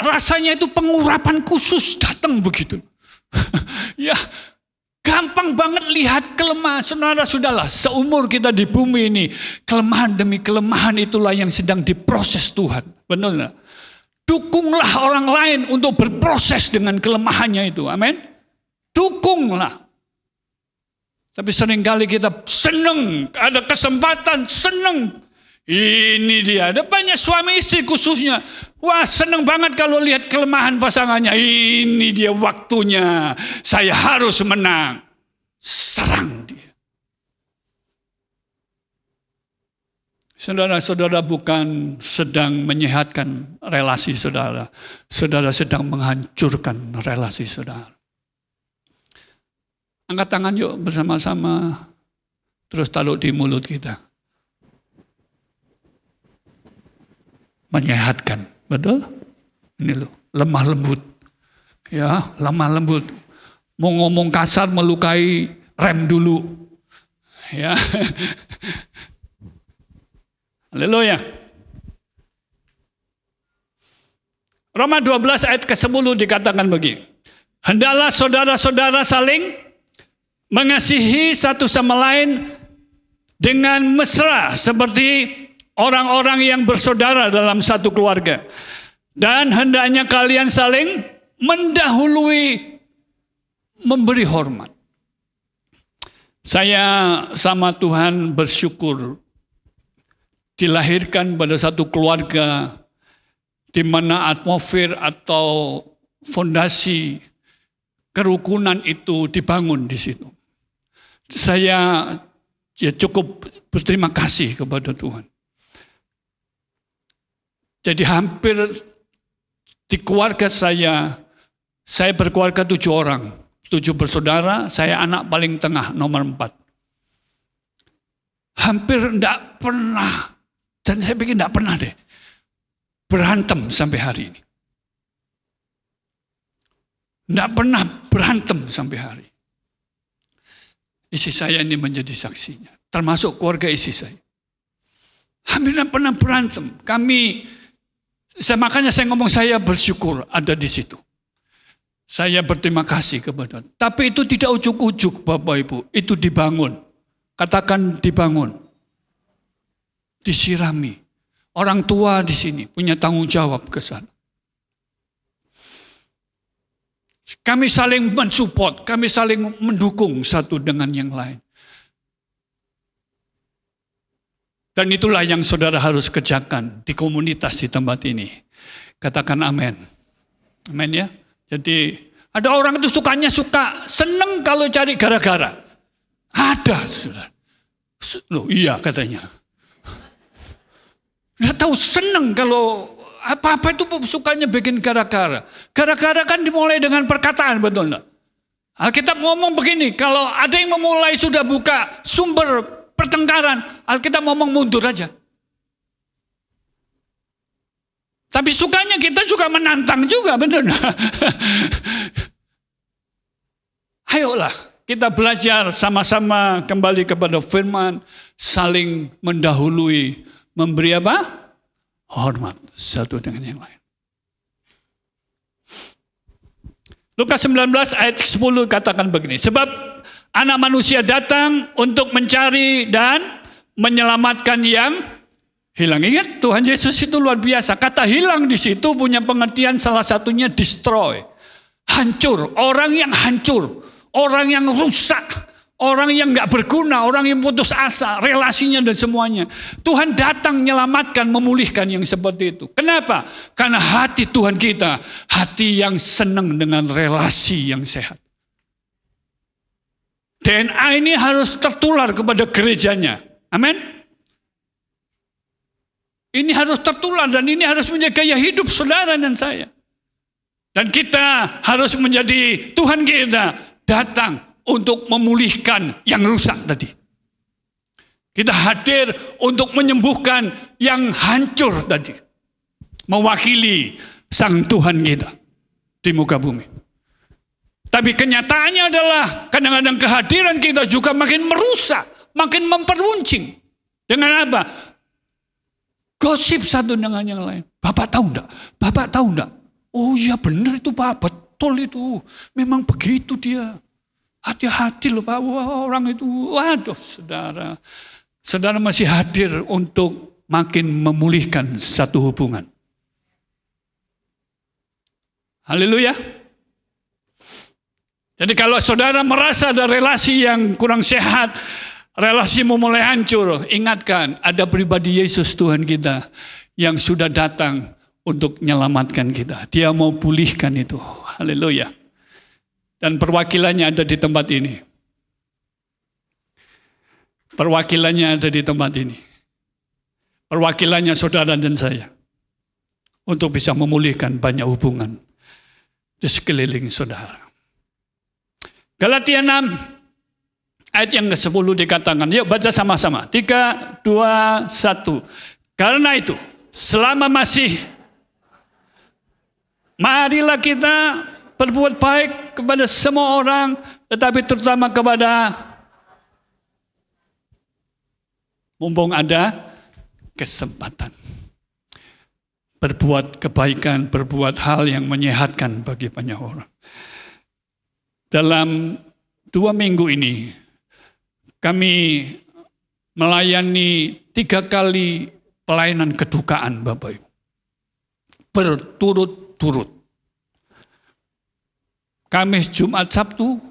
Rasanya itu pengurapan khusus datang begitu. Ya, gampang banget lihat kelemahan. Saudara-saudara, seumur kita di bumi ini, kelemahan demi kelemahan itulah yang sedang diproses Tuhan. Benar nggak? Dukunglah orang lain untuk berproses dengan kelemahannya itu. Amin. Dukunglah. Tapi seringkali kita seneng, ada kesempatan, seneng. Ini dia, ada banyak suami istri khususnya. Wah, seneng banget kalau lihat kelemahan pasangannya. Ini dia waktunya, saya harus menang. Serang dia. Saudara-saudara bukan sedang menyehatkan relasi saudara. Saudara sedang menghancurkan relasi saudara. Angkat tangan yuk bersama-sama. Terus taruh di mulut kita. Menyehatkan, betul? Ini loh, lemah lembut. Ya, lemah lembut. Mau ngomong kasar melukai, rem dulu. Ya. Haleluya. Roma 12 ayat ke-10 dikatakan begini. Hendaklah saudara-saudara saling mengasihi satu sama lain dengan mesra seperti orang-orang yang bersaudara dalam satu keluarga. Dan hendaknya kalian saling mendahului memberi hormat. Saya sama Tuhan bersyukur dilahirkan pada satu keluarga di mana atmosfer atau fondasi kerukunan itu dibangun di situ. Saya cukup berterima kasih kepada Tuhan. Jadi hampir di keluarga saya berkeluarga 7 orang. 7 bersaudara, saya anak paling tengah, nomor 4. Hampir enggak pernah, dan saya pikir enggak pernah deh, berantem sampai hari ini. Enggak pernah berantem sampai hari ini. Istri saya ini menjadi saksinya, termasuk keluarga istri saya. Hampir enggak pernah berantem. Makanya saya ngomong saya bersyukur ada di situ. Saya berterima kasih kepada. Tapi itu tidak ujuk-ujuk Bapak Ibu. Itu dibangun. Katakan dibangun. Disirami. Orang tua di sini punya tanggung jawab ke sana. Kami saling mensupport. Kami saling mendukung satu dengan yang lain. Dan itulah yang saudara harus kerjakan di komunitas di tempat ini. Katakan amin. Amin ya. Jadi ada orang itu suka seneng kalau cari gara-gara. Ada saudara. Loh iya katanya. Nggak tahu seneng kalau apa-apa itu sukanya bikin gara-gara. Gara-gara kan dimulai dengan perkataan, betul enggak? Alkitab ngomong begini, kalau ada yang memulai sudah buka sumber pertengkaran, Alkitab ngomong mundur aja. Tapi sukanya kita juga menantang juga, benar. Ayolah, kita belajar sama-sama kembali kepada firman, saling mendahului, memberi apa? Hormat satu dengan yang lain. Lukas 19 ayat 10 katakan begini, sebab anak manusia datang untuk mencari dan menyelamatkan yang hilang. Ingat Tuhan Yesus itu luar biasa. Kata hilang di situ punya pengertian salah satunya destroy. Hancur, orang yang hancur, orang yang rusak, orang yang gak berguna, orang yang putus asa, relasinya dan semuanya. Tuhan datang menyelamatkan, memulihkan yang seperti itu. Kenapa? Karena hati Tuhan kita, hati yang senang dengan relasi yang sehat. DNA ini harus tertular kepada gerejanya. Amin. Ini harus tertular dan ini harus menjadi gaya hidup saudara dan saya. Dan kita harus menjadi, Tuhan kita datang untuk memulihkan yang rusak tadi. Kita hadir untuk menyembuhkan yang hancur tadi. Mewakili Sang Tuhan kita di muka bumi. Tapi kenyataannya adalah kadang-kadang kehadiran kita juga makin merusak, makin memperuncing. Dengan apa? Gosip satu dengan yang lain. Bapak tahu enggak? Bapak tahu enggak? Oh iya benar itu Pak, betul itu. Memang begitu dia. Hati-hati loh Pak, wah, orang itu. Waduh saudara. Saudara masih hadir untuk makin memulihkan satu hubungan. Haleluya. Jadi kalau saudara merasa ada relasi yang kurang sehat, relasimu mulai hancur, ingatkan ada pribadi Yesus Tuhan kita yang sudah datang untuk menyelamatkan kita. Dia mau pulihkan itu. Haleluya. Dan perwakilannya ada di tempat ini. Perwakilannya ada di tempat ini. Perwakilannya saudara dan saya. Untuk bisa memulihkan banyak hubungan di sekeliling saudara. Galatia 6 ayat yang ke-10 dikatakan. Yuk baca sama-sama. 3, 2, 1. Karena itu selama masih, marilah kita berbuat baik kepada semua orang, tetapi terutama kepada, mumpung ada kesempatan. Berbuat kebaikan, berbuat hal yang menyehatkan bagi banyak orang. Dalam 2 minggu ini, kami melayani 3 kali pelayanan kedukaan Bapak Ibu. Berturut-turut. Kamis, Jumat, Sabtu,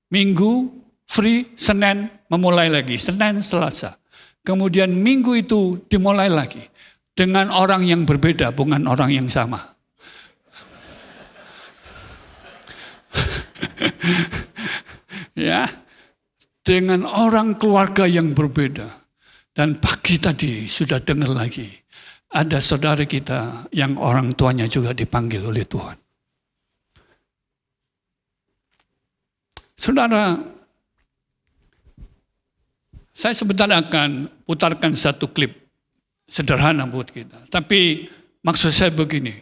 Minggu, free, Senin, memulai lagi. Senin, Selasa. Kemudian Minggu itu dimulai lagi. Dengan orang yang berbeda, bukan orang yang sama. Ya, dengan orang keluarga yang berbeda. Dan pagi tadi sudah dengar lagi, ada saudara kita yang orang tuanya juga dipanggil oleh Tuhan. Saudara, saya sebentar akan putarkan satu klip sederhana buat kita. Tapi maksud saya begini,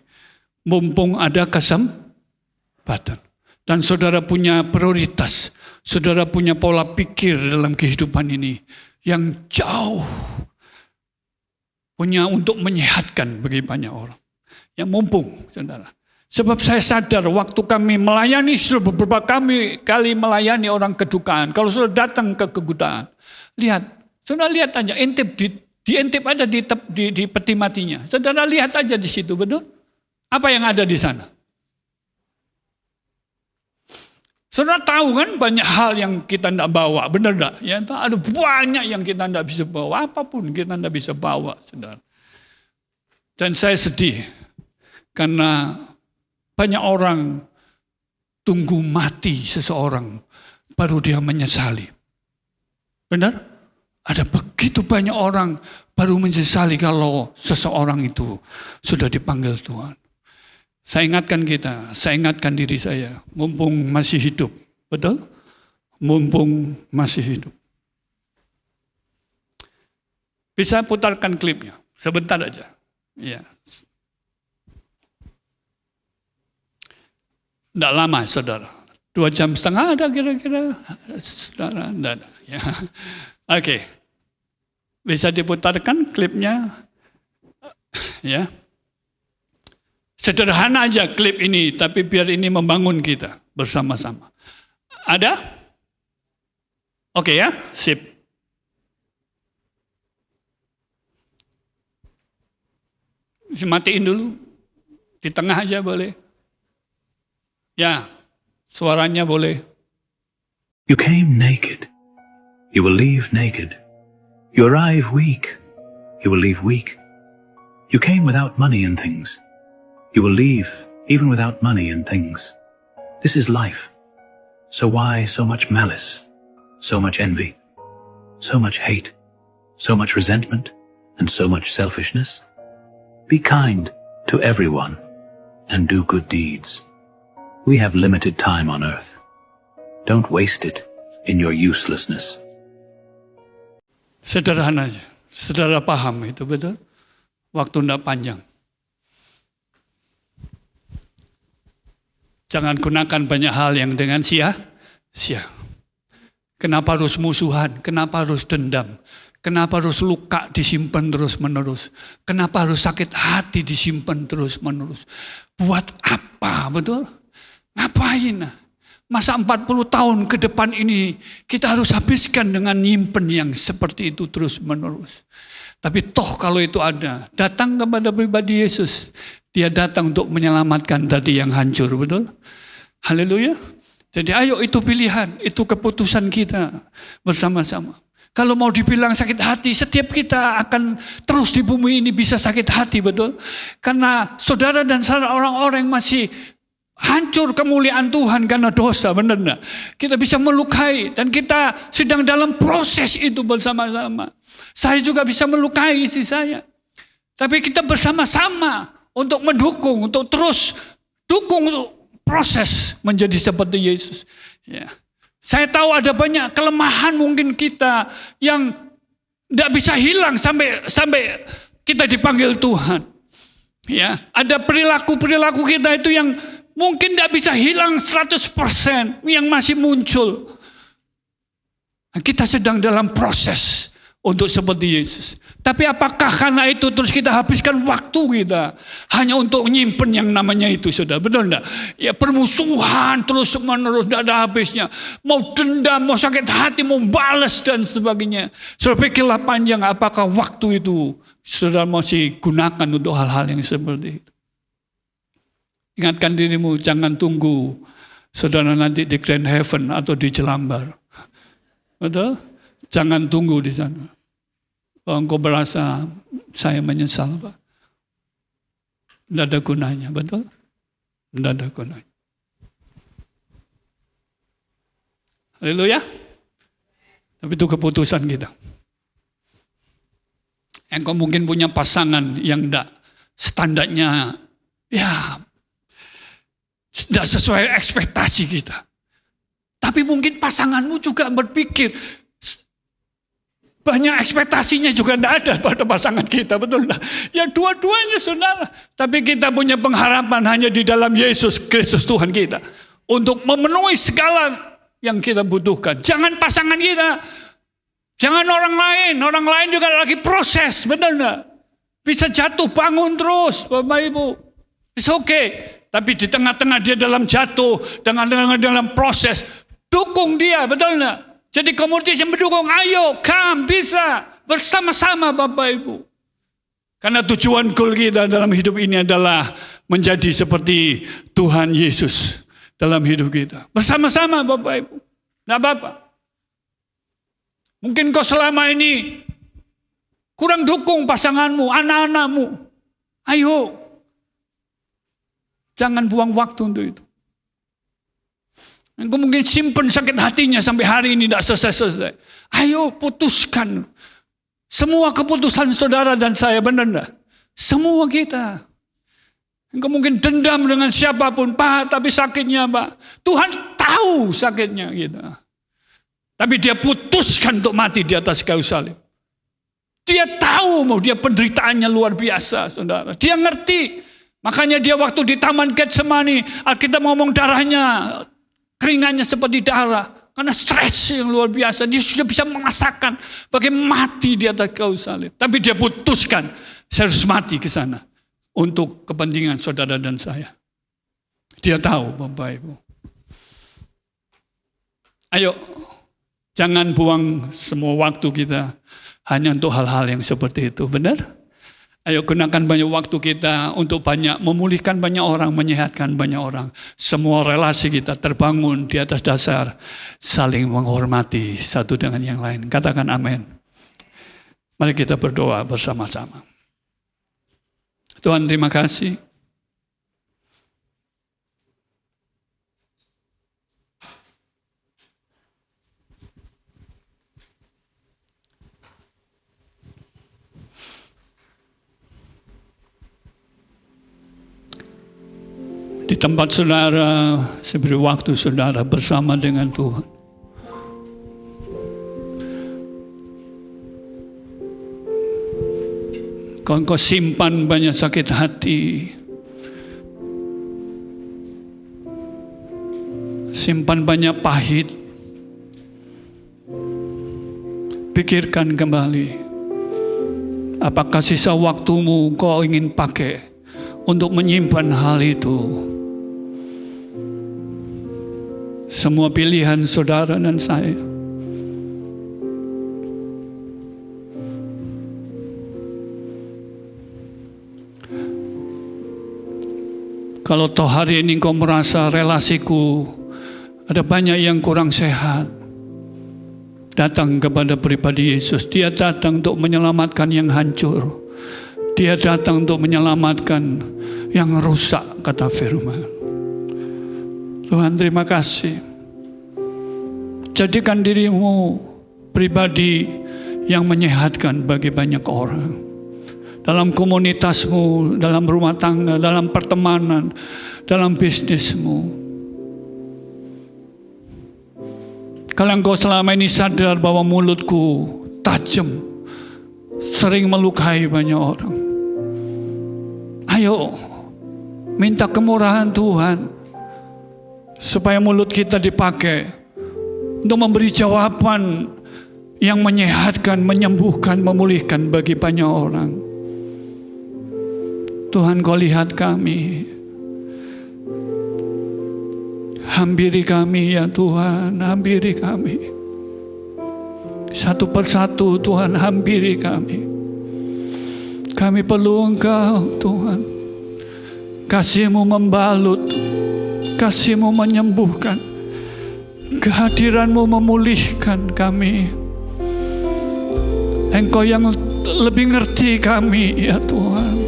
mumpung ada kesempatan. Dan saudara punya prioritas, saudara punya pola pikir dalam kehidupan ini yang jauh punya untuk menyehatkan bagi banyak orang. Yang mumpung, saudara. Sebab saya sadar waktu kami melayani, sudah beberapa kali melayani orang kedukaan. Kalau sudah datang ke kedukaan, lihat, saudara lihat aja, diintip ada di peti matinya. Saudara lihat aja di situ, betul? Apa yang ada di sana? Saudara tahu kan banyak hal yang kita tidak bawa, benar tidak? Ya, ada banyak yang kita tidak bisa bawa, apapun kita tidak bisa bawa, saudara. Dan saya sedih karena banyak orang tunggu mati seseorang baru dia menyesali. Benar? Ada begitu banyak orang baru menyesali kalau seseorang itu sudah dipanggil Tuhan. Saya ingatkan kita, saya ingatkan diri saya, mumpung masih hidup, betul? Mumpung masih hidup. Bisa putarkan klipnya, sebentar aja. Ya. Tidak lama, saudara. 2,5 jam ada kira-kira, saudara. Tidak ada. Ya. Oke. Bisa diputarkan klipnya, ya. Sederhana aja klip ini, tapi biar ini membangun kita bersama-sama. Ada? Oke ya, sip. Matiin dulu. Di tengah aja boleh. Ya, suaranya boleh. You came naked. You will leave naked. You arrive weak. You will leave weak. You came without money and things. You will leave even without money and things. This is life. So why so much malice, so much envy, so much hate, so much resentment, and so much selfishness? Be kind to everyone and do good deeds. We have limited time on earth. Don't waste it in your uselessness. Sederhana aja. Saudara paham itu betul? Waktu tidak panjang. Jangan gunakan banyak hal yang dengan sia-sia. Kenapa harus musuhan? Kenapa harus dendam? Kenapa harus luka disimpan terus-menerus? Kenapa harus sakit hati disimpan terus-menerus? Buat apa, betul? Ngapain? Masa 40 tahun ke depan ini kita harus habiskan dengan nyimpen yang seperti itu terus-menerus. Tapi toh kalau itu ada, datang kepada pribadi Yesus. Dia datang untuk menyelamatkan tadi yang hancur, betul? Haleluya. Jadi ayo itu pilihan, itu keputusan kita bersama-sama. Kalau mau dibilang sakit hati, setiap kita akan terus di bumi ini bisa sakit hati, betul? Karena saudara dan saudara orang-orang masih hancur kemuliaan Tuhan karena dosa, benar enggak? Kita bisa melukai dan kita sedang dalam proses itu bersama-sama. Saya juga bisa melukai istri saya. Tapi kita bersama-sama untuk mendukung, untuk terus dukung untuk proses menjadi seperti Yesus. Ya. Saya tahu ada banyak kelemahan mungkin kita yang tidak bisa hilang sampai kita dipanggil Tuhan. Ya, ada perilaku-perilaku kita itu yang mungkin tidak bisa hilang 100%, yang masih muncul. Kita sedang dalam proses untuk seperti Yesus. Tapi apakah karena itu terus kita habiskan waktu kita hanya untuk nyimpen yang namanya itu, saudara? Betul enggak? Ya, permusuhan terus menerus tidak ada habisnya. Mau dendam, mau sakit hati, mau balas dan sebagainya. Saudara pikirlah panjang, apakah waktu itu saudara masih gunakan untuk hal-hal yang seperti itu? Ingatkan dirimu, jangan tunggu saudara nanti di Grand Heaven atau di Jelambar. Betul? Jangan tunggu di sana. Kalau engkau berasa saya menyesal, Pak. Tidak ada gunanya, betul? Tidak ada gunanya. Haleluya. Tapi itu keputusan kita. Engkau mungkin punya pasangan yang tidak standarnya, ya, tidak sesuai ekspektasi kita. Tapi mungkin pasanganmu juga berpikir, banyak ekspektasinya juga tidak ada pada pasangan kita, betul enggak? Ya dua-duanya saudara. Tapi kita punya pengharapan hanya di dalam Yesus Kristus Tuhan kita. Untuk memenuhi segala yang kita butuhkan. Jangan pasangan kita. Jangan orang lain. Orang lain juga lagi proses, betul enggak? Bisa jatuh bangun terus, Bapak Ibu. It's okay. Tapi di tengah-tengah dia dalam jatuh, dalam proses, dukung dia, betul enggak? Jadi komunitas yang mendukung, ayo, come, bisa, bersama-sama Bapak Ibu. Karena tujuan goal kita dalam hidup ini adalah menjadi seperti Tuhan Yesus dalam hidup kita. Bersama-sama Bapak Ibu, tidak apa-apa. Mungkin kau selama ini kurang dukung pasanganmu, anak-anakmu. Ayo, jangan buang waktu untuk itu. Engkau mungkin simpan sakit hatinya sampai hari ini tidak selesai-selesai. Ayo putuskan. Semua keputusan saudara dan saya, benar enggak? Semua kita. Engkau mungkin dendam dengan siapapun, Pak, tapi sakitnya, Pak. Tuhan tahu sakitnya kita. Tapi dia putuskan untuk mati di atas kayu salib. Dia tahu mau dia penderitaannya luar biasa, saudara. Dia ngerti. Makanya dia waktu di Taman Getsemani, Alkitab ngomong darahnya, keringannya seperti darah. Karena stres yang luar biasa. Dia sudah bisa merasakan bagaimana mati di atas kayu salib. Tapi dia putuskan, saya harus mati ke sana. Untuk kepentingan saudara dan saya. Dia tahu, Bapak Ibu. Ayo, jangan buang semua waktu kita hanya untuk hal-hal yang seperti itu. Benar? Ayo gunakan banyak waktu kita untuk memulihkan banyak orang, menyehatkan banyak orang. Semua relasi kita terbangun di atas dasar saling menghormati satu dengan yang lain. Katakan amin. Mari kita berdoa bersama-sama. Tuhan, terima kasih. Di tempat saudara, saya beri waktu saudara bersama dengan Tuhan. Kalau engkau simpan banyak sakit hati, simpan banyak pahit, pikirkan kembali. Apakah sisa waktumu kau ingin pakai untuk menyimpan hal itu? Semua pilihan saudara dan saya. Kalau toh hari ini kau merasa relasiku ada banyak yang kurang sehat, datang kepada pribadi Yesus. Dia datang untuk menyelamatkan yang hancur. Dia datang untuk menyelamatkan yang rusak, kata firman. Tuhan, terima kasih. Jadikan dirimu pribadi yang menyehatkan bagi banyak orang. Dalam komunitasmu, dalam rumah tangga, dalam pertemanan, dalam bisnismu. Kalau engkau selama ini sadar bahwa mulutku tajam, sering melukai banyak orang, ayo minta kemurahan Tuhan supaya mulut kita dipakai untuk memberi jawaban yang menyehatkan, menyembuhkan, memulihkan bagi banyak orang. Tuhan, kau lihat kami. Hampiri kami ya Tuhan, hampiri kami. Satu persatu Tuhan, hampiri kami. Kami perlu Engkau Tuhan. Kasih-Mu membalut, Kasih-Mu menyembuhkan, kehadiran-Mu memulihkan kami. Engkau yang lebih ngerti kami ya Tuhan.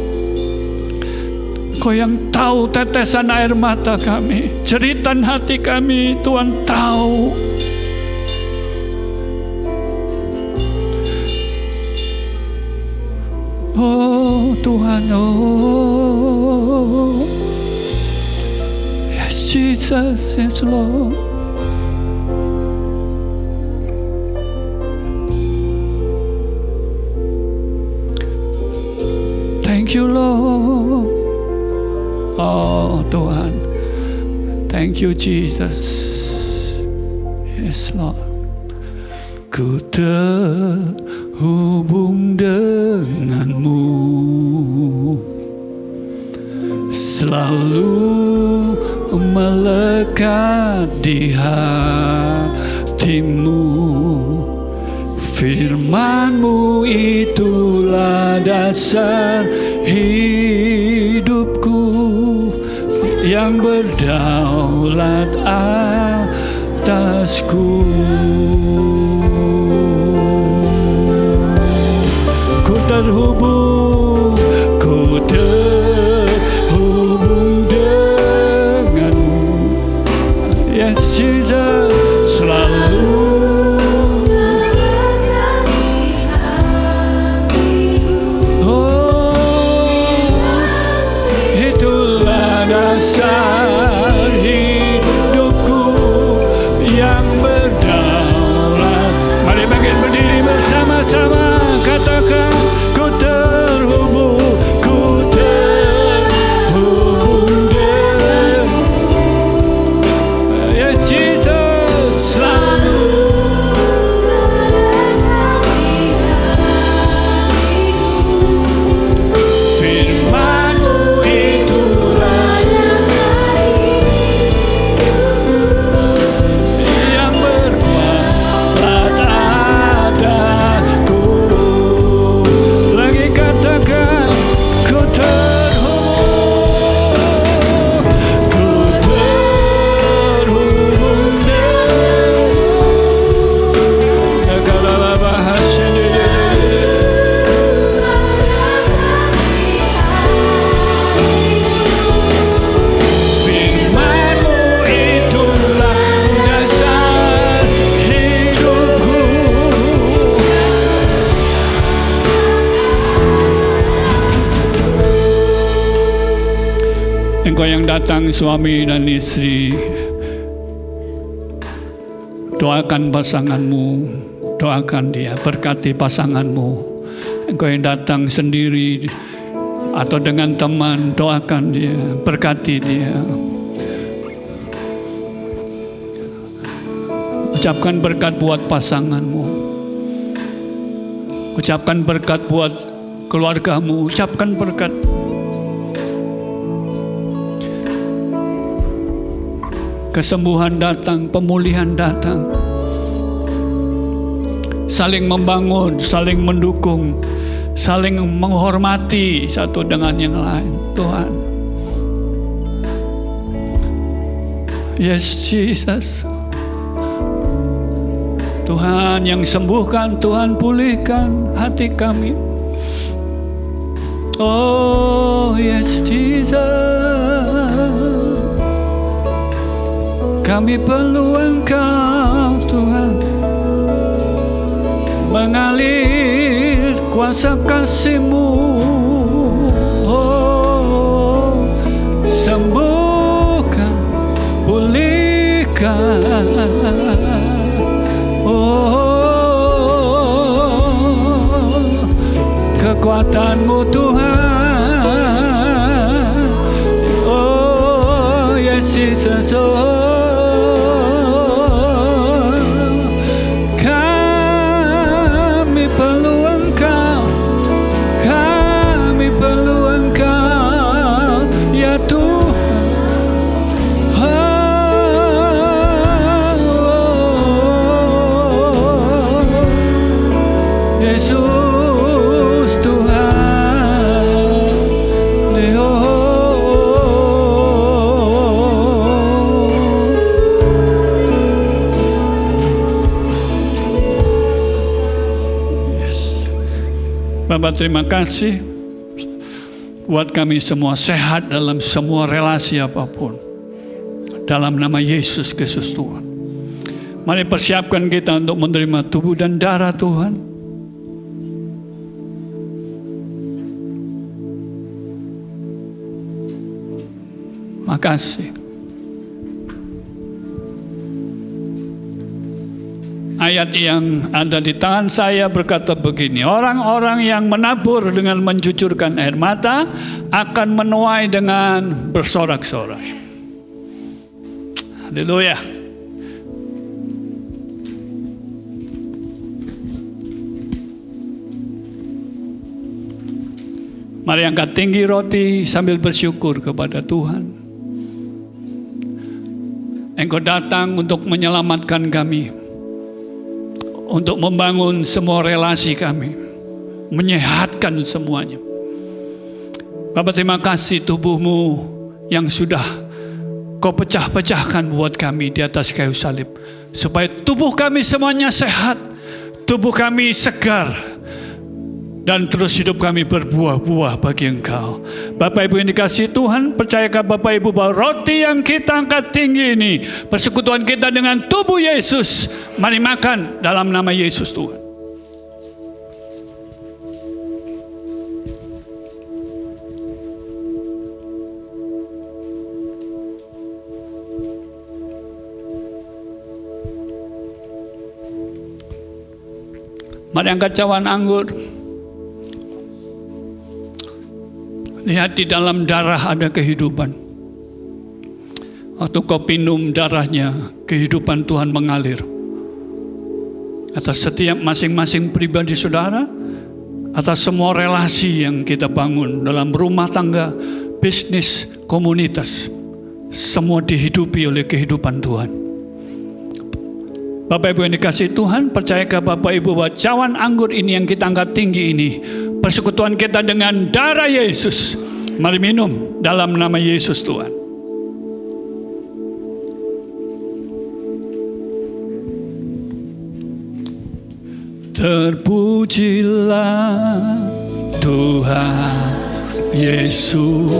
Engkau yang tahu tetesan air mata kami, jeritan hati kami, Tuhan tahu. Oh Tuhan, oh yes Jesus, yes Lord. Thank you Lord. Oh Tuhan, thank you Jesus. Yes Lord. Ku terhubung denganmu, selalu melekat di hatimu. Firman-Mu itulah dasar hidupku, yang berdaulat atasku. Ku terhubung denganmu. Yes Jesus, selalu. Dasar hidupku yang berdaulat. Mari bangkit berdiri bersama-sama, katakan ku Engkau yang datang suami dan istri, doakan pasanganmu, doakan dia, berkati pasanganmu. Engkau yang datang sendiri atau dengan teman, doakan dia, berkati dia. Ucapkan berkat buat pasanganmu, ucapkan berkat buat keluargamu, ucapkan berkat. Kesembuhan datang, pemulihan datang. Saling membangun, saling mendukung, saling menghormati satu dengan yang lain. Tuhan, yes Jesus, Tuhan yang sembuhkan, Tuhan pulihkan hati kami. Oh yes Jesus, kami perlu Engkau Tuhan, mengalir kuasa kasih-Mu. Oh, sembuhkan, pulihkan. Oh, kekuatan-Mu Tuhan. Oh, yes Jesus. Oh, Bapak, terima kasih buat kami semua sehat dalam semua relasi apapun. Dalam nama Yesus Kristus Tuhan. Mari persiapkan kita untuk menerima tubuh dan darah Tuhan. Makasih. Ayat yang ada di tangan saya berkata begini, orang-orang yang menabur dengan mencucurkan air mata akan menuai dengan bersorak-sorai. Haleluya. Mari angkat tinggi roti sambil bersyukur kepada Tuhan. Engkau datang untuk menyelamatkan kami, untuk membangun semua relasi kami, menyehatkan semuanya. Bapak, terima kasih tubuh-Mu yang sudah Kau pecah-pecahkan buat kami di atas kayu salib, supaya tubuh kami semuanya sehat, tubuh kami segar, dan terus hidup kami berbuah-buah bagi Engkau. Bapak Ibu yang dikasihi Tuhan, percayakah Bapak Ibu bahwa roti yang kita angkat tinggi ini, persekutuan kita dengan tubuh Yesus. Mari makan dalam nama Yesus Tuhan. Mari angkat cawan anggur. Lihat, di dalam darah ada kehidupan. Waktu kau minum darahnya, kehidupan Tuhan mengalir atas setiap masing-masing pribadi saudara, atas semua relasi yang kita bangun dalam rumah tangga, bisnis, komunitas. Semua dihidupi oleh kehidupan Tuhan. Bapak Ibu yang dikasihi Tuhan, percayakah Bapak Ibu bahwa cawan anggur ini yang kita angkat tinggi ini, persekutuan kita dengan darah Yesus. Mari minum dalam nama Yesus Tuhan. Terpujilah Tuhan Yesus,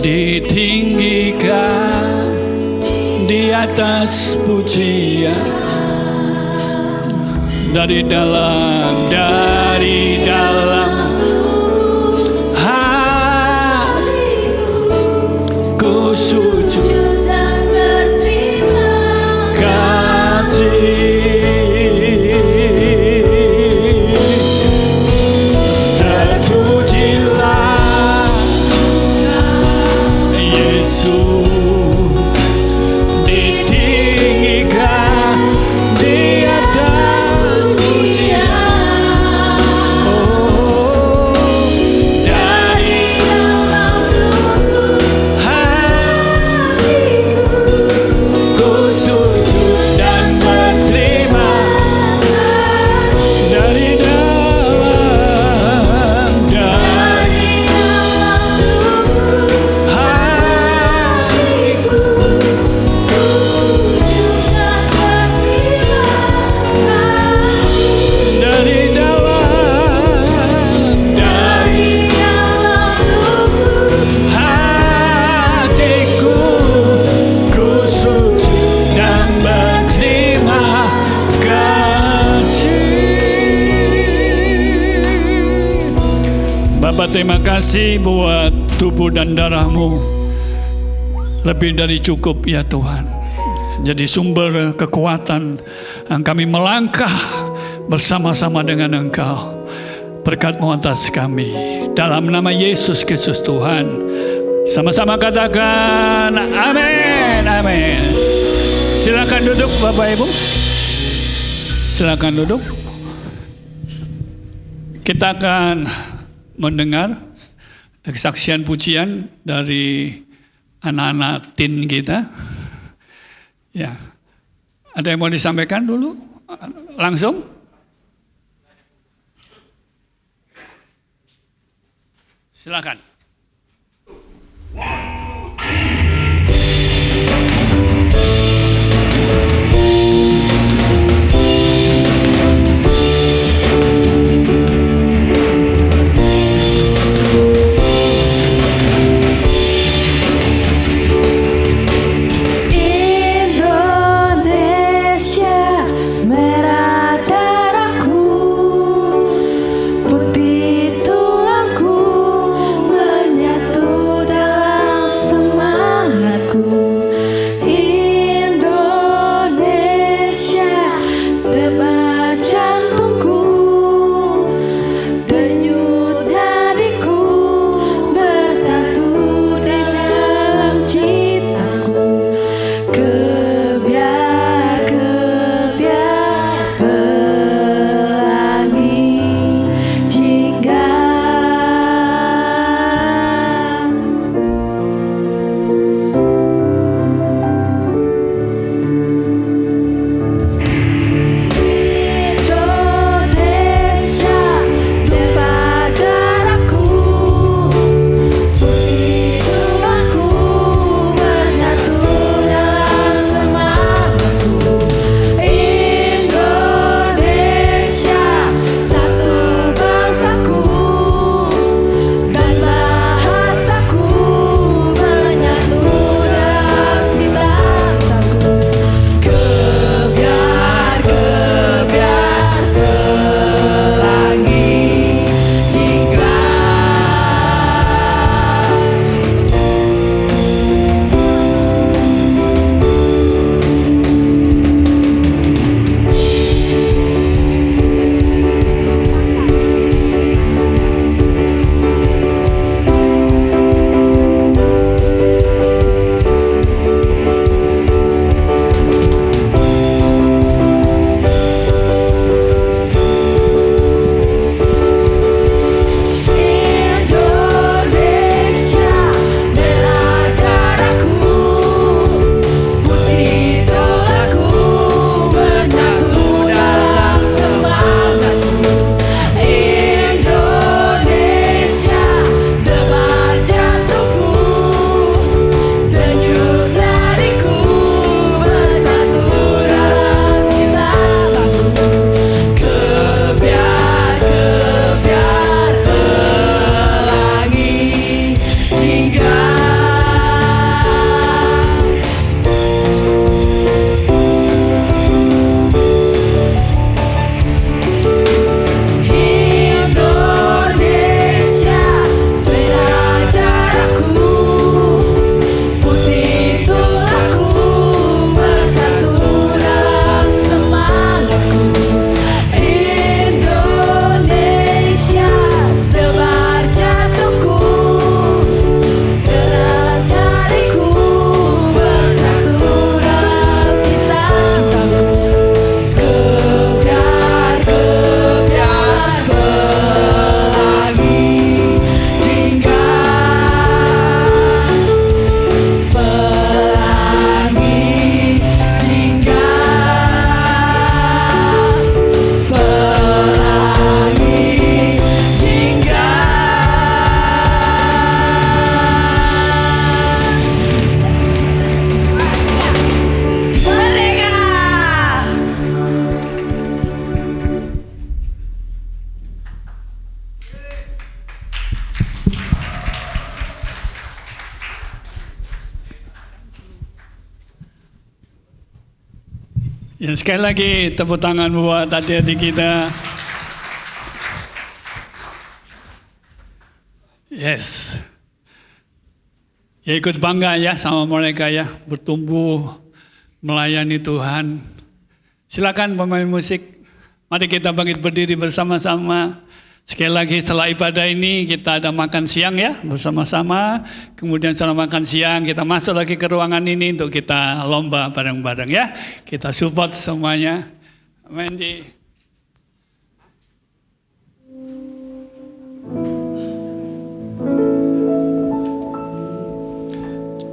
ditinggikan di atas pujian, dari dalam hatiku sujud dan berterima kasih. Terpujilah Yesus, ditinggikan di atas pujian. Oh, dari dalam lubuk hatiku ku sujud dan berterima dari dalam hatiku. Dari dalam hatiku ku sujud dan berterima kasih. Bapa, terima kasih buat tubuh dan darah-Mu lebih dari cukup ya Tuhan. Jadi sumber kekuatan yang kami melangkah bersama-sama dengan Engkau. Berkat-Mu atas kami. Dalam nama Yesus Kristus Tuhan. Sama-sama katakan amin, amin. Silakan duduk Bapak Ibu. Silakan duduk. Kita akan mendengar kesaksian pujian dari anak-anak teen kita. Ya, ada yang mau disampaikan dulu? Langsung? Silakan. Indonesia, merah darahku, putih tulangku, menyatu dalam Ya, sekali lagi tepuk tangan buat adik-adik kita. Yes. Ya ikut bangga ya sama mereka ya, bertumbuh melayani Tuhan. Silakan pemain musik, mari kita bangkit berdiri bersama-sama. Sekali lagi setelah ibadah ini kita ada makan siang ya bersama-sama. Kemudian setelah makan siang kita masuk lagi ke ruangan ini untuk kita lomba bareng-bareng ya. Kita support semuanya. Amin.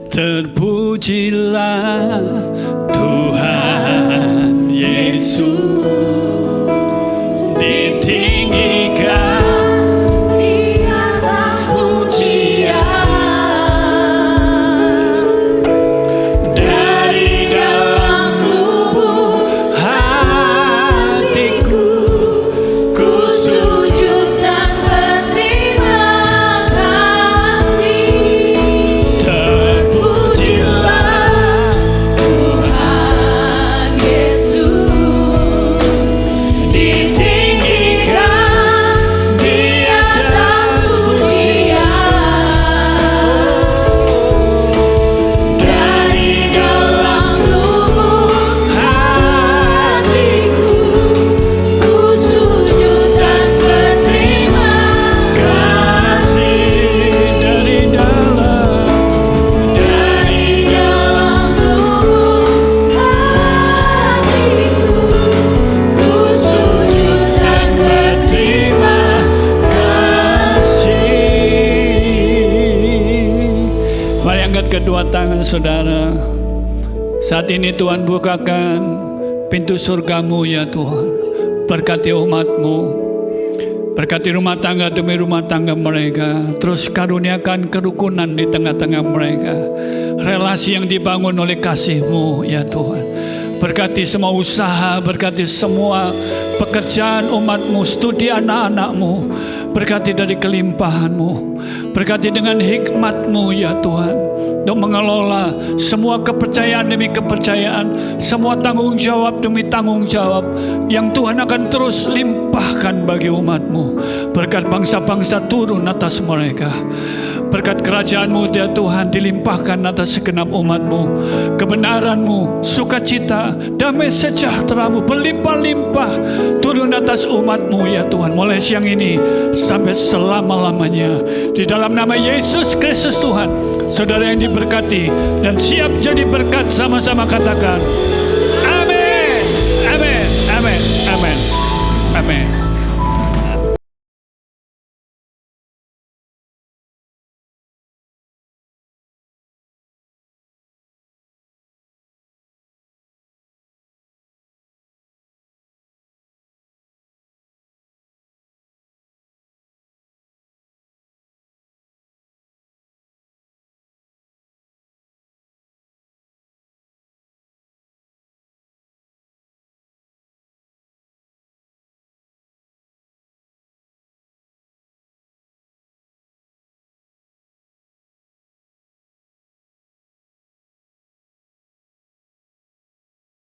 Terpujilah Tuhan Yesus, ditinggikan Di atas pujian dari dalam lubuk hatiku. ku sujud dan berterima kasih. Terpujilah Tuhan Yesus, ditinggikan di atas pujian dari dalam lubuk hatiku. Ku sujud dan berterima kasih dari dalam lubuk hatiku. Ku sujud dan berterima kasih. Mari angkat kedua tangan saudara. Saat ini Tuhan bukakan pintu surgamu ya Tuhan. Berkati umatmu. Berkati rumah tangga demi rumah tangga mereka. Terus karuniakan kerukunan di tengah-tengah mereka. Relasi yang dibangun oleh kasih-Mu ya Tuhan. Berkati semua usaha, berkati semua pekerjaan umat-Mu, studi anak-anak-Mu. Berkati dari kelimpahan-Mu. Berkati dengan hikmat-Mu ya Tuhan. Untuk mengelola semua kepercayaan demi kepercayaan, semua tanggung jawab demi tanggung jawab yang Tuhan akan terus limpahkan bagi umat-Mu. Berkat bangsa-bangsa turun atas mereka. Berkat kerajaan-Mu ya Tuhan dilimpahkan atas segenap umat-Mu. Kebenaran-Mu, sukacita, damai sejahtera-Mu berlimpah-limpah turun atas umat-Mu ya Tuhan. Mulai siang ini sampai selama-lamanya. Di dalam nama Yesus Kristus Tuhan, saudara yang diberkati dan siap jadi berkat, sama-sama katakan amin, amin, amin, amin, amin.